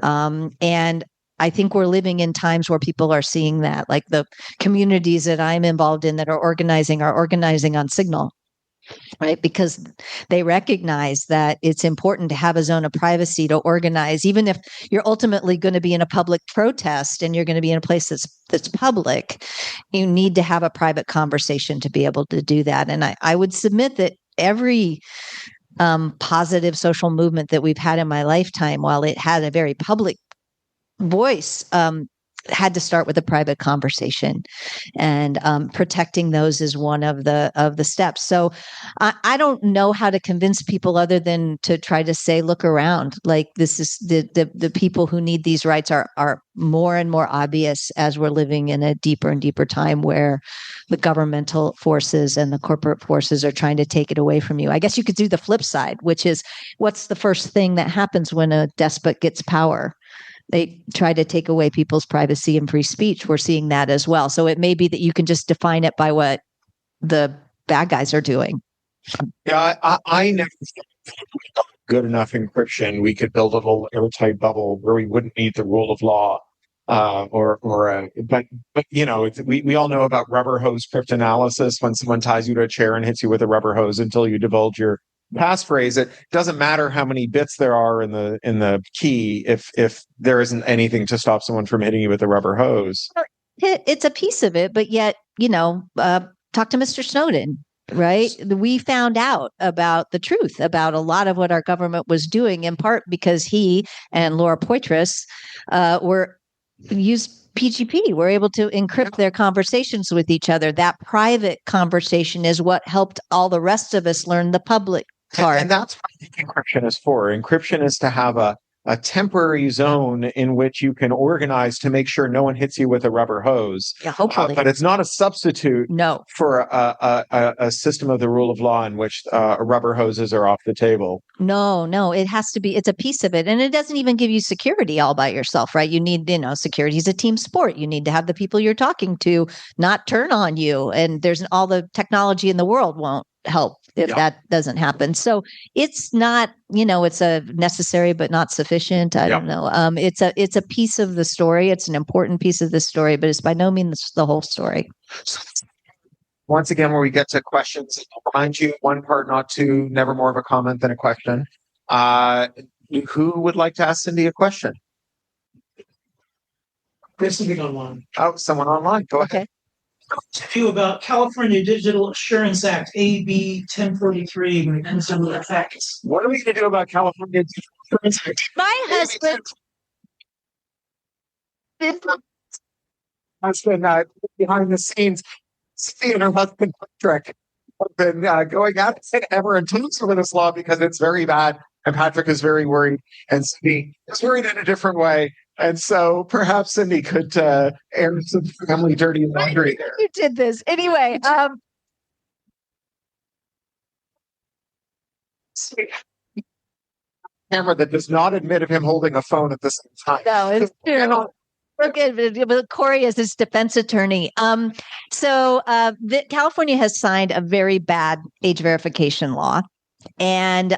And I think we're living in times where people are seeing that, like the communities that I'm involved in that are organizing on Signal. Right, because they recognize that it's important to have a zone of privacy to organize, even if you're ultimately going to be in a public protest and you're going to be in a place that's public. You need to have a private conversation to be able to do that. And I would submit that every positive social movement that we've had in my lifetime, while it had a very public voice, had to start with a private conversation, and protecting those is one of the steps. So I don't know how to convince people other than to try to say, look around. Like, this is the people who need these rights are more and more obvious as we're living in a deeper and deeper time where the governmental forces and the corporate forces are trying to take it away from you. I guess you could do the flip side, which is, what's the first thing that happens when a despot gets power? They try to take away people's privacy and free speech. We're seeing that as well. So it may be that you can just define it by what the bad guys are doing. Yeah, I never thought good enough encryption, we could build a little airtight bubble where we wouldn't need the rule of law. But we all know about rubber hose cryptanalysis, when someone ties you to a chair and hits you with a rubber hose until you divulge your passphrase. It doesn't matter how many bits there are in the key if there isn't anything to stop someone from hitting you with a rubber hose. It's a piece of it, but yet, talk to Mr. Snowden, right? We found out about the truth about a lot of what our government was doing, in part because he and Laura Poitras used PGP, were able to encrypt their conversations with each other. That private conversation is what helped all the rest of us learn the public part. And that's what I think encryption is for. Encryption is to have a temporary zone in which you can organize to make sure no one hits you with a rubber hose. Yeah, hopefully. But it's not a substitute for a system of the rule of law in which rubber hoses are off the table. No, it has to be, it's a piece of it. And it doesn't even give you security all by yourself, right? You need, security is a team sport. You need to have the people you're talking to not turn on you. And there's all the technology in the world won't help if that doesn't happen. So it's not, it's a necessary but not sufficient. I don't know. It's a piece of the story. It's an important piece of the story, but it's by no means the whole story. Once again, where we get to questions, I'll remind you, one part, not two, never more of a comment than a question. Who would like to ask Cindy a question? There's something online. Oh, someone online. Go ahead. To you about California Digital Assurance Act, AB 1043, when it comes to the facts. What are we going to do about California Digital Assurance Act? My husband behind the scenes, Cindy and her husband Patrick have been going at it ever and tones over this law because it's very bad, and Patrick is very worried, and Cindy is worried in a different way. And so perhaps Cindy could air some family dirty laundry there. You did this anyway. Camera that does not admit of him holding a phone at the same time. No, it's true. Okay, but Corey is his defense attorney. California has signed a very bad age verification law. And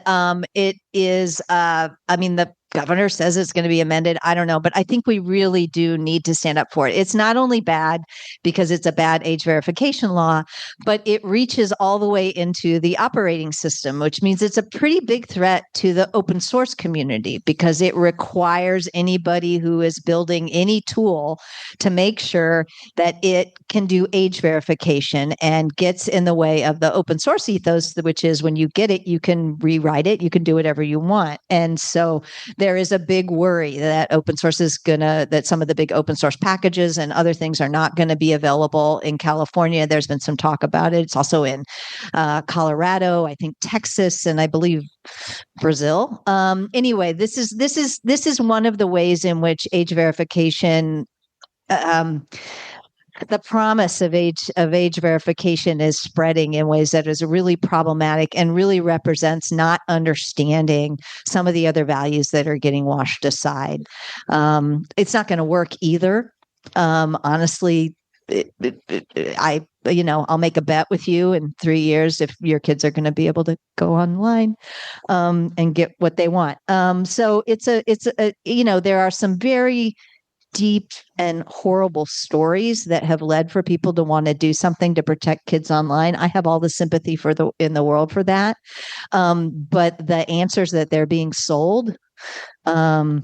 it is, the governor says it's going to be amended. I don't know, but I think we really do need to stand up for it. It's not only bad because it's a bad age verification law, but it reaches all the way into the operating system, which means it's a pretty big threat to the open source community because it requires anybody who is building any tool to make sure that it can do age verification and gets in the way of the open source ethos, which is when you get it, you can rewrite it, you can do whatever you want. And so there is a big worry that that some of the big open source packages and other things are not going to be available in California. There's been some talk about it. It's also in Colorado, I think Texas, and I believe Brazil. Anyway, this is one of the ways in which age verification the promise of age verification is spreading in ways that is really problematic and really represents not understanding some of the other values that are getting washed aside. It's not going to work either. Honestly, I'll make a bet with you in 3 years if your kids are going to be able to go online and get what they want. So there are some very deep and horrible stories that have led for people to want to do something to protect kids online. I have all the sympathy in the world for that. But the answers that they're being sold are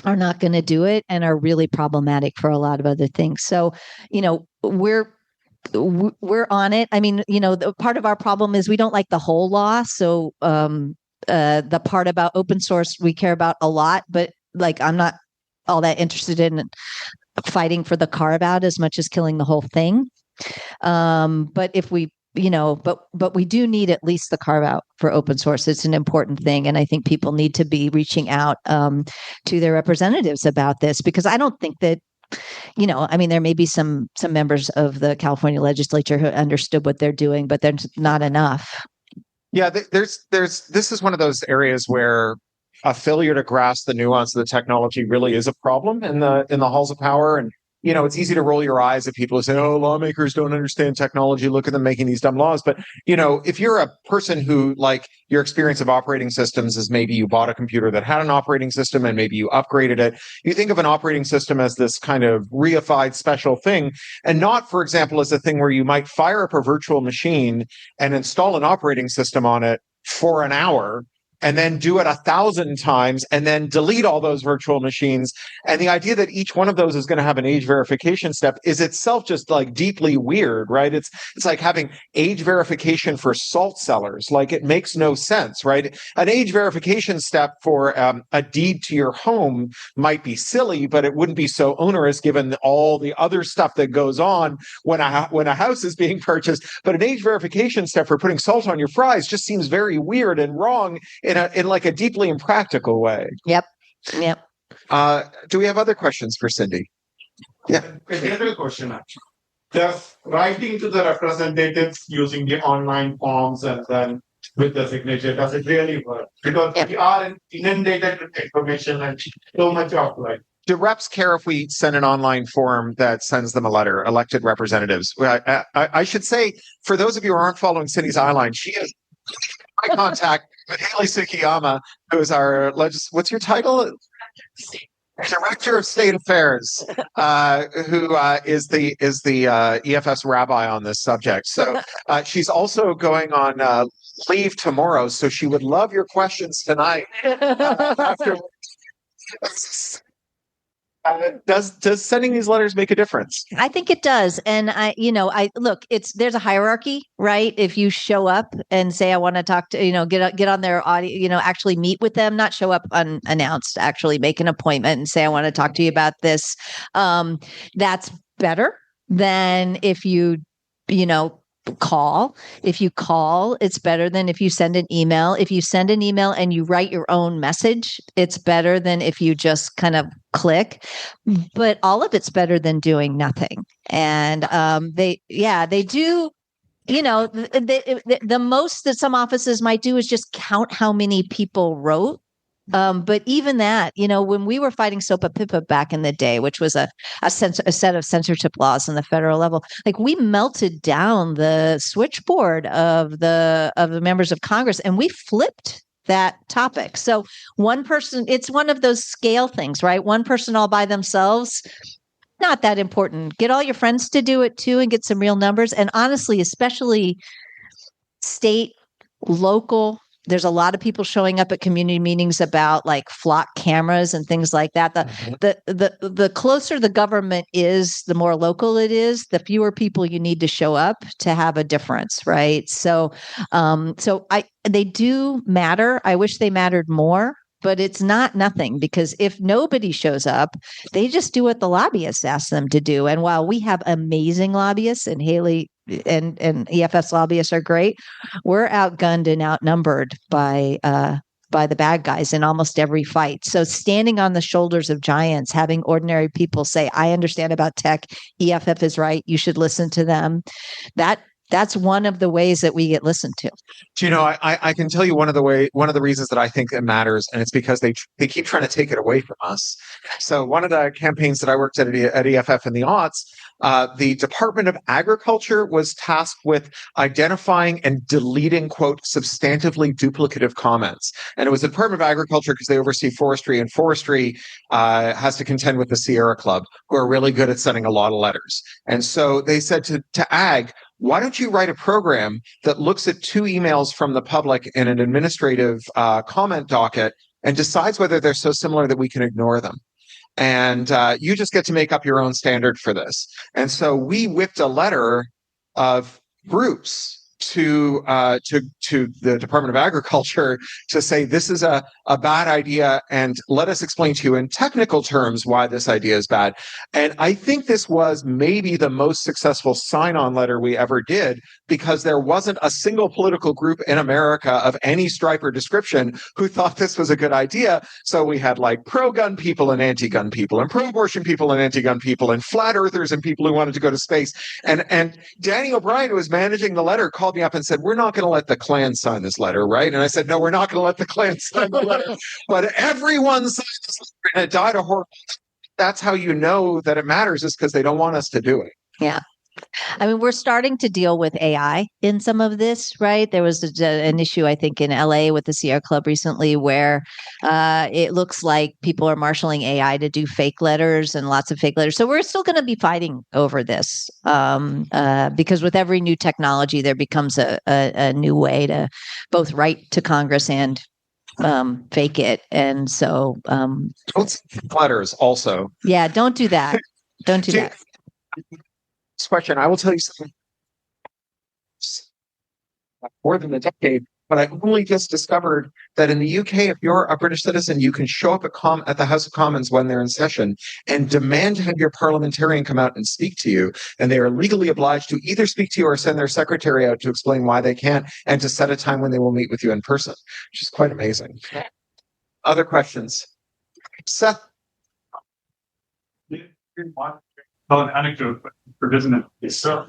not going to do it and are really problematic for a lot of other things. So, we're on it. I mean, the part of our problem is we don't like the whole law. So the part about open source we care about a lot, but I'm not all that interested in fighting for the carve out as much as killing the whole thing. But if we, but we do need at least the carve out for open source. It's an important thing. And I think people need to be reaching out to their representatives about this, because I don't think that, there may be some members of the California legislature who understood what they're doing, but there's not enough. Yeah, this is one of those areas where a failure to grasp the nuance of the technology really is a problem in the halls of power. And, it's easy to roll your eyes at people who say, oh, lawmakers don't understand technology. Look at them making these dumb laws. But, if you're a person who, your experience of operating systems is maybe you bought a computer that had an operating system and maybe you upgraded it. You think of an operating system as this kind of reified special thing, and not, for example, as a thing where you might fire up a virtual machine and install an operating system on it for an hour and then do it 1,000 times and then delete all those virtual machines. And the idea that each one of those is going to have an age verification step is itself just deeply weird, right? It's like having age verification for salt cellars. It makes no sense, right? An age verification step for a deed to your home might be silly, but it wouldn't be so onerous given all the other stuff that goes on when a house is being purchased. But an age verification step for putting salt on your fries just seems very weird and wrong in a deeply impractical way. Yep. Do we have other questions for Cindy? Yeah. A general question, actually. Does writing to the representatives using the online forms and then with the signature, does it really work? Because we are inundated with information and so much of Do reps care if we send an online form that sends them a letter? Elected representatives. I should say, for those of you who aren't following Cindy's eyeline, she is my contact with Haley Sukiyama, who is our what's your title? Director of State Affairs, who is the EFS rabbi on this subject. So she's also going on leave tomorrow, so she would love your questions tonight. After does sending these letters make a difference? I think it does. And I look, there's a hierarchy, right? If you show up and say, I want to talk to, get on their audio, actually meet with them, not show up unannounced, actually make an appointment and say, I want to talk to you about this. That's better than if you call. If you call, it's better than if you send an email. If you send an email and you write your own message, it's better than if you just kind of click. But all of it's better than doing nothing. And they do. The most that some offices might do is just count how many people wrote. But even that, when we were fighting SOPA PIPA back in the day, which was a set of censorship laws on the federal level, like we melted down the switchboard of the members of Congress, and we flipped that topic. So one person, it's one of those scale things, right? One person all by themselves, not that important. Get all your friends to do it too, and get some real numbers. And honestly, especially state, local. There's a lot of people showing up at community meetings about like flock cameras and things like that. The closer the government is, the more local it is, the fewer people you need to show up to have a difference, right? So they do matter. I wish they mattered more. But it's not nothing, because if nobody shows up, they just do what the lobbyists ask them to do. And while we have amazing lobbyists, and Haley and EFS lobbyists are great, we're outgunned and outnumbered by the bad guys in almost every fight. So standing on the shoulders of giants, having ordinary people say, I understand about tech, EFF is right, you should listen to them. That's one of the ways that we get listened to. Do you know, I can tell you one of the reasons that I think it matters, and it's because they keep trying to take it away from us. So one of the campaigns that I worked at EFF in the aughts, the Department of Agriculture was tasked with identifying and deleting, quote, substantively duplicative comments. And it was the Department of Agriculture because they oversee forestry, and forestry has to contend with the Sierra Club, who are really good at sending a lot of letters. And so they said to Ag, why don't you write a program that looks at 2 emails from the public in an administrative comment docket and decides whether they're so similar that we can ignore them? And you just get to make up your own standard for this. And so we whipped a letter of groups to the Department of Agriculture to say this is a bad idea, and let us explain to you in technical terms why this idea is bad. And I think this was maybe the most successful sign-on letter we ever did, because there wasn't a single political group in America of any stripe or description who thought this was a good idea. So we had like pro-gun people and anti-gun people, and pro-abortion people and anti-gun people, and flat earthers and people who wanted to go to space. And Danny O'Brien, who was managing the letter, called me up and said, we're not going to let the Klan sign this letter, right? And I said, no, we're not going to let the Klan sign the letter. But everyone signed this letter, and it died a horrible. That's how you know that it matters, is because they don't want us to do it. Yeah. I mean, we're starting to deal with AI in some of this, right? There was an issue, I think, in LA with the Sierra Club recently where it looks like people are marshaling AI to do fake letters and lots of fake letters. So we're still going to be fighting over this because with every new technology, there becomes a new way to both write to Congress and fake it. And so letters also. Yeah, don't do that. Don't do that. Question. I will tell you something. More than a decade, but I only just discovered that in the UK, if you're a British citizen, you can show up at the House of Commons when they're in session and demand to have your parliamentarian come out and speak to you. And they are legally obliged to either speak to you or send their secretary out to explain why they can't, and to set a time when they will meet with you in person, which is quite amazing. Other questions? Seth? Tell an anecdote for business. So,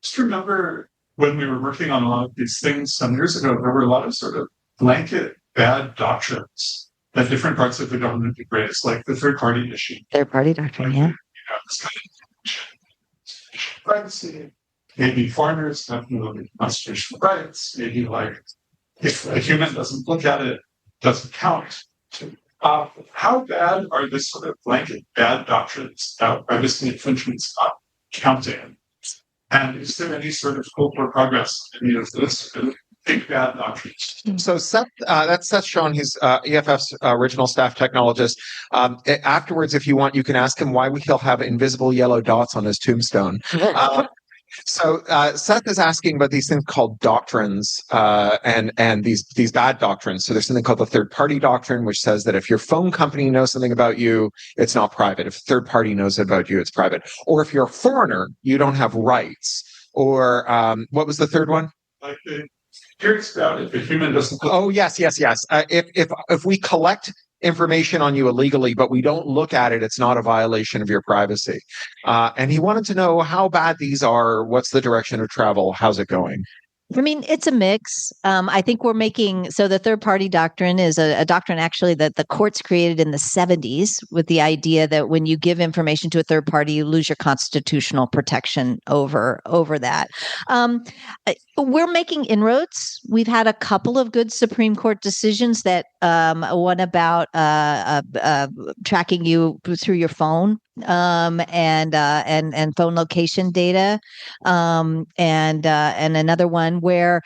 just remember when we were working on a lot of these things some years ago, there were a lot of sort of blanket bad doctrines that different parts of the government embrace, like the third party issue. Third party doctrine, yeah. This kind of privacy. Maybe foreigners have no constitutional rights. Maybe like if a human doesn't look at it, doesn't count. How bad are this sort of blanket bad doctrines about privacy infringements not counting? And is there any sort of hope or progress in any of this big bad doctrines? So Seth, that's Seth Schoen. He's EFF's original staff technologist. Afterwards, if you want, you can ask him why he'll have invisible yellow dots on his tombstone. So Seth is asking about these things called doctrines and these bad doctrines. So there's something called the third party doctrine, which says that if your phone company knows something about you, it's not private. If a third party knows about you, it's private. Or if you're a foreigner, you don't have rights. Or what was the third one? Like curious about if a human doesn't. Oh yes. If we collect information on you illegally, but we don't look at it, it's not a violation of your privacy. And he wanted to know how bad these are. What's the direction of travel? How's it going? I mean, it's a mix. I think we're making, so the third party doctrine is a doctrine actually that the courts created in the 70s with the idea that when you give information to a third party, you lose your constitutional protection over that. We're making inroads. We've had a couple of good Supreme Court decisions that one about tracking you through your phone and phone location data, and another one where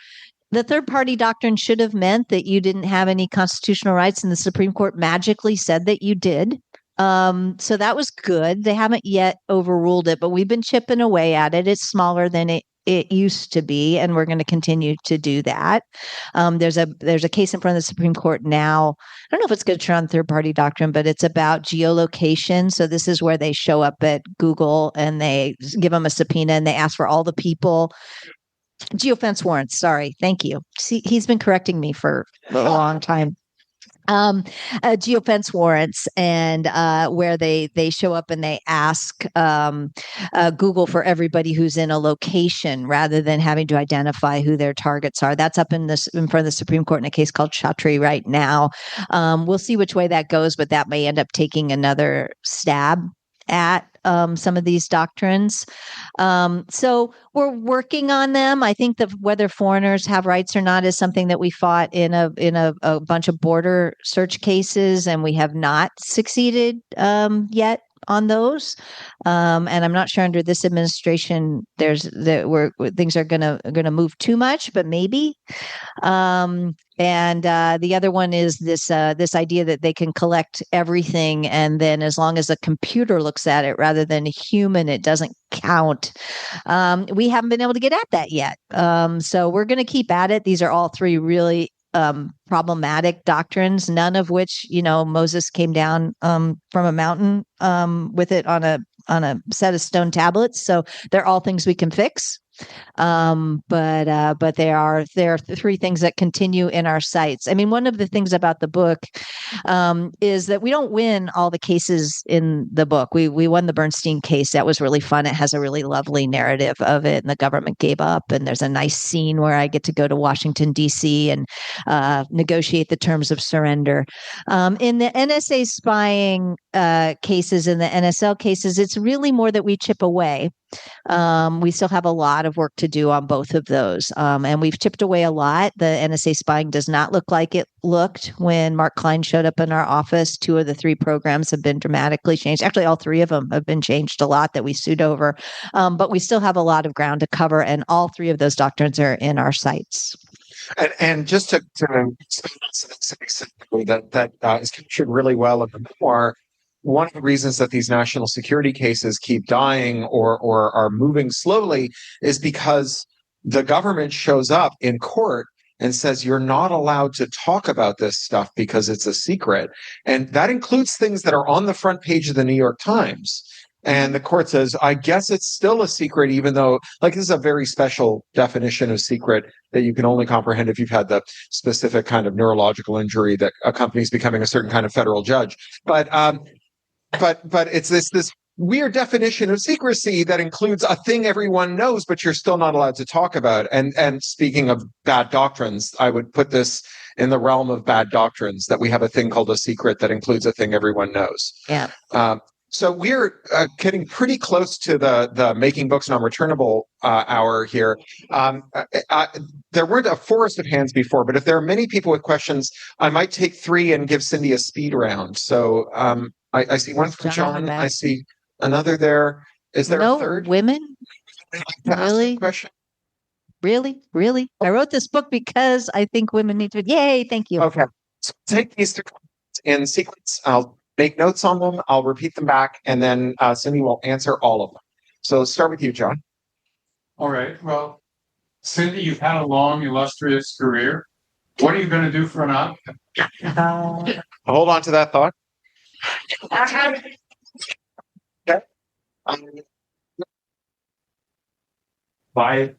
the third party doctrine should have meant that you didn't have any constitutional rights, and the Supreme Court magically said that you did. So that was good. They haven't yet overruled it, but we've been chipping away at it. It's smaller than it used to be, and we're going to continue to do that. There's a case in front of the Supreme Court now. I don't know if it's going to turn on third party doctrine, but it's about geolocation. So this is where they show up at Google and they give them a subpoena and they ask for all the people. Geofence warrants. Sorry. Thank you. See, he's been correcting me for a long time. Geofence warrants, and where they show up and they ask Google for everybody who's in a location rather than having to identify who their targets are. That's up in front of the Supreme Court in a case called Chatri right now. We'll see which way that goes, but that may end up taking another stab at some of these doctrines. So we're working on them. I think that whether foreigners have rights or not is something that we fought in a bunch of border search cases, and we have not succeeded yet on those. And I'm not sure under this administration things are gonna move too much, but maybe. And the other one is this idea that they can collect everything, and then as long as a computer looks at it rather than a human, it doesn't count. We haven't been able to get at that yet. So we're going to keep at it. These are all three really problematic doctrines, none of which, Moses came down from a mountain with it on a set of stone tablets. So they're all things we can fix. But there are three things that continue in our sights. I mean, one of the things about the book is that we don't win all the cases in the book. We won the Bernstein case. That was really fun. It has a really lovely narrative of it, and the government gave up. And there's a nice scene where I get to go to Washington, D.C. and negotiate the terms of surrender. In the NSA spying cases and the NSL cases, it's really more that we chip away. We still have a lot of work to do on both of those. And we've chipped away a lot. The NSA spying does not look like it looked when Mark Klein showed up in our office. 2 of the 3 programs have been dramatically changed. Actually, all 3 of them have been changed a lot that we sued over. But we still have a lot of ground to cover. And all 3 of those doctrines are in our sights. And just to expand on something that is captured really well in the memoir, one of the reasons that these national security cases keep dying or are moving slowly is because the government shows up in court and says, you're not allowed to talk about this stuff because it's a secret. And that includes things that are on the front page of the New York Times. And the court says, I guess it's still a secret, even though, this is a very special definition of secret that you can only comprehend if you've had the specific kind of neurological injury that accompanies becoming a certain kind of federal judge. But it's this weird definition of secrecy that includes a thing everyone knows, but you're still not allowed to talk about. And speaking of bad doctrines, I would put this in the realm of bad doctrines, that we have a thing called a secret that includes a thing everyone knows. Yeah. So we're getting pretty close to the making books non-returnable hour here. There weren't a forest of hands before, but if there are many people with questions, I might take 3 and give Cindy a speed round. So I see one from John. I see another there. Is there a third? Women? Really? Question? Really? I wrote this book because I think women need to. Yay! Thank you. Okay. So take these 3 in sequence. I'll make notes on them. I'll repeat them back, and then Cindy will answer all of them. So let's start with you, John. All right. Well, Cindy, you've had a long, illustrious career. What are you going to do for an Oscar? Hold on to that thought. Okay. By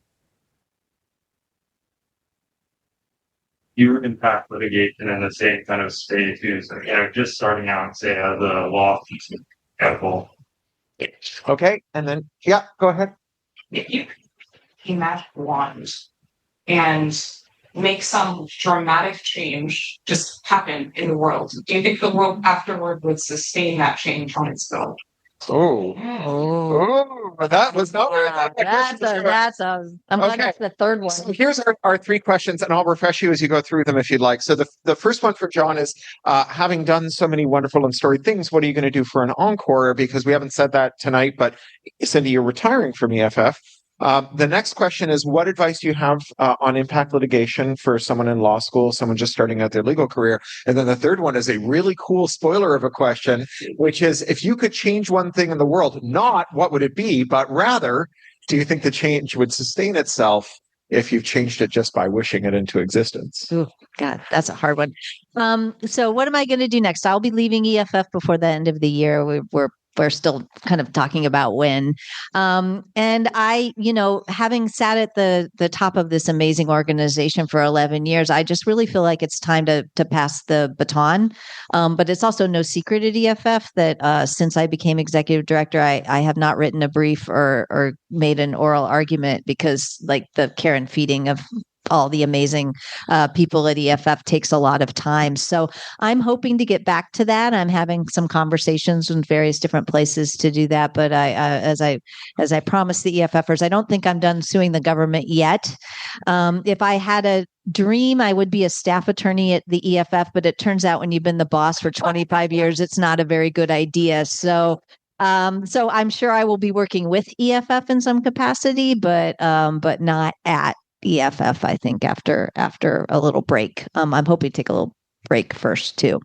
your impact litigation in the same kind of stage who's just starting out, say, as a law level. Okay, and then go ahead. If you can magic wand and make some dramatic change just happen in the world, do you think the world afterward would sustain that change on its own? Oh, that was not where I'm glad that's the third one. So here's our 3 questions, and I'll refresh you as you go through them if you'd like. So the first one for John is, having done so many wonderful and storied things, what are you going to do for an encore? Because we haven't said that tonight, but Cindy, you're retiring from EFF. The next question is, what advice do you have on impact litigation for someone in law school, someone just starting out their legal career? And then the third one is a really cool spoiler of a question, which is, if you could change one thing in the world, not what would it be, but rather, do you think the change would sustain itself if you've changed it just by wishing it into existence? Ooh, God, that's a hard one. So what am I going to do next? I'll be leaving EFF before the end of the year. We're still kind of talking about when. And I, having sat at the top of this amazing organization for 11 years, I just really feel like it's time to pass the baton. But it's also no secret at EFF that since I became executive director, I have not written a brief or made an oral argument, because like the care and feeding of all the amazing people at EFF takes a lot of time. So I'm hoping to get back to that. I'm having some conversations in various different places to do that. But as I promised the EFFers, I don't think I'm done suing the government yet. If I had a dream, I would be a staff attorney at the EFF, but it turns out when you've been the boss for 25 years, it's not a very good idea. So I'm sure I will be working with EFF in some capacity, but not at EFF, I think, after a little break. I'm hoping to take a little break first too.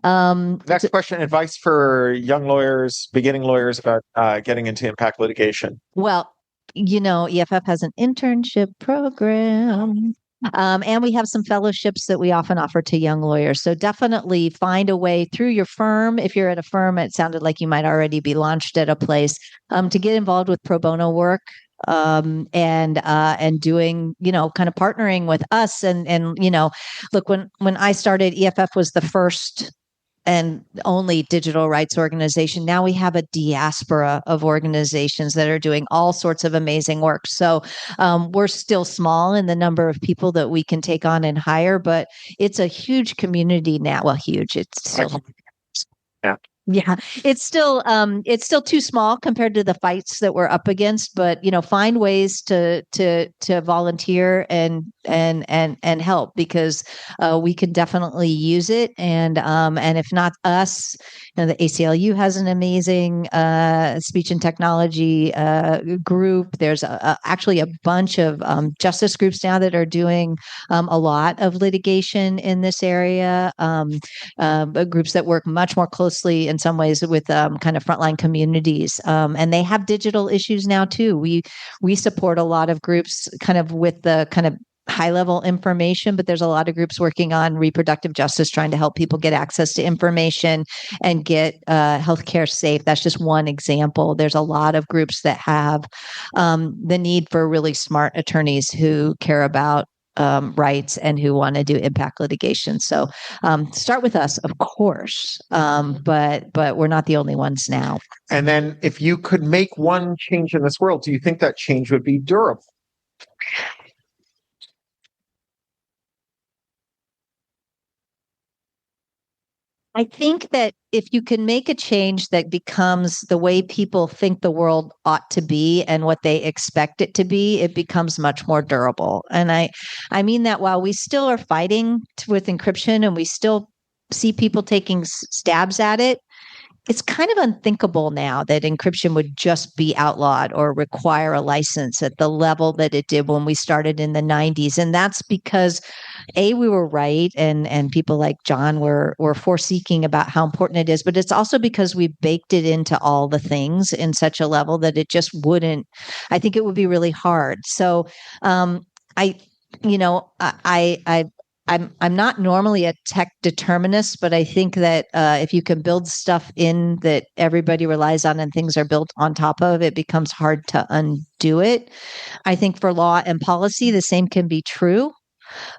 Next question, advice for young lawyers, beginning lawyers about getting into impact litigation. Well, EFF has an internship program. And we have some fellowships that we often offer to young lawyers. So definitely find a way through your firm. If you're at a firm, it sounded like you might already be launched at a place, to get involved with pro bono work. And doing, kind of partnering with us and look, when I started, EFF was the first and only digital rights organization. Now we have a diaspora of organizations that are doing all sorts of amazing work. So we're still small in the number of people that we can take on and hire, but it's a huge community now. Well, huge. It's still, yeah, it's still too small compared to the fights that we're up against. But find ways to volunteer and help, because we can definitely use it. And if not us, the ACLU has an amazing speech and technology group. There's actually a bunch of justice groups now that are doing a lot of litigation in this area. Groups that work much more closely in some ways with kind of frontline communities, and they have digital issues now too. We support a lot of groups kind of with the kind of high level information, but there's a lot of groups working on reproductive justice, trying to help people get access to information and get healthcare safe. That's just one example. There's a lot of groups that have the need for really smart attorneys who care about rights and who want to do impact litigation. So start with us, of course, but we're not the only ones now. And then if you could make one change in this world, do you think that change would be durable? I think that if you can make a change that becomes the way people think the world ought to be and what they expect it to be, it becomes much more durable. And I mean that while we still are fighting with encryption and we still see people taking stabs at it, it's kind of unthinkable now that encryption would just be outlawed or require a license at the level that it did when we started in the 90s. And that's because we were right, and people like John were foreseeing about how important it is, but it's also because we baked it into all the things in such a level that it just wouldn't. I think it would be really hard. So, I, you know, I'm not normally a tech determinist, but I think that if you can build stuff in that everybody relies on and things are built on top of, it becomes hard to undo it. I think for law and policy, the same can be true.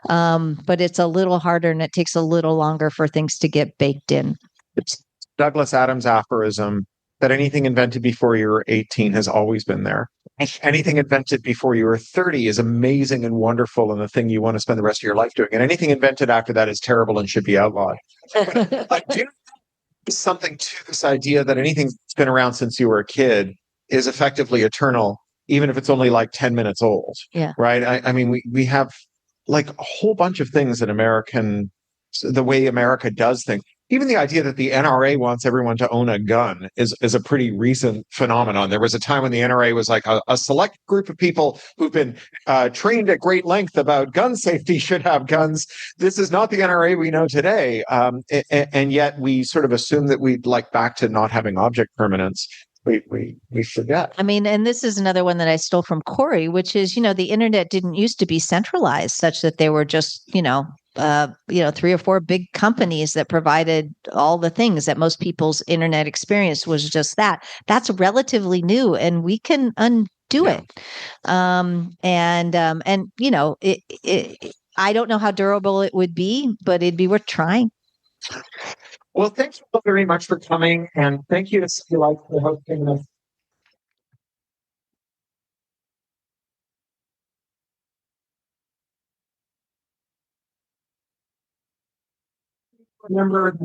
But it's a little harder and it takes a little longer for things to get baked in. It's Douglas Adams' aphorism that anything invented before you were 18 has always been there. Anything invented before you were 30 is amazing and wonderful and the thing you want to spend the rest of your life doing. And anything invented after that is terrible and should be outlawed. I do something to this idea that anything that's been around since you were a kid is effectively eternal, even if it's only like 10 minutes old. Yeah. Right. I mean, we have like a whole bunch of things that the way America does things. Even the idea that the NRA wants everyone to own a gun is a pretty recent phenomenon. There was a time when the NRA was like a select group of people who've been trained at great length about gun safety should have guns. This is not the NRA we know today. And yet we sort of assume that we'd like back to not having object permanence. We forget. I mean, and this is another one that I stole from Corey, which is, the internet didn't used to be centralized such that there were just, 3 or 4 big companies that provided all the things that most people's internet experience was just that. That's relatively new, and we can undo it. I don't know how durable it would be, but it'd be worth trying. Well, thank you all very much for coming, and thank you to City Lights for hosting this. Remember,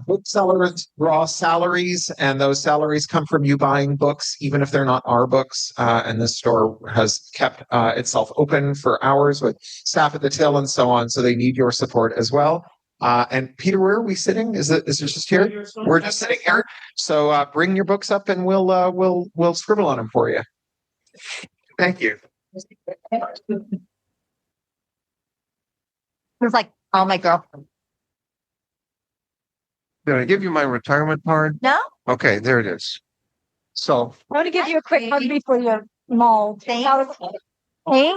booksellers draw salaries, and those salaries come from you buying books, even if they're not our books. And this store has kept itself open for hours with staff at the till and so on. So they need your support as well. And Peter, where are we sitting? Is it just here? We're just sitting here. So bring your books up, and we'll scribble on them for you. Thank you. It was like, oh, my girlfriend. Did I give you my retirement card? No. Okay, there it is. So I want to give you a quick hug before you maul. Thanks. Hey.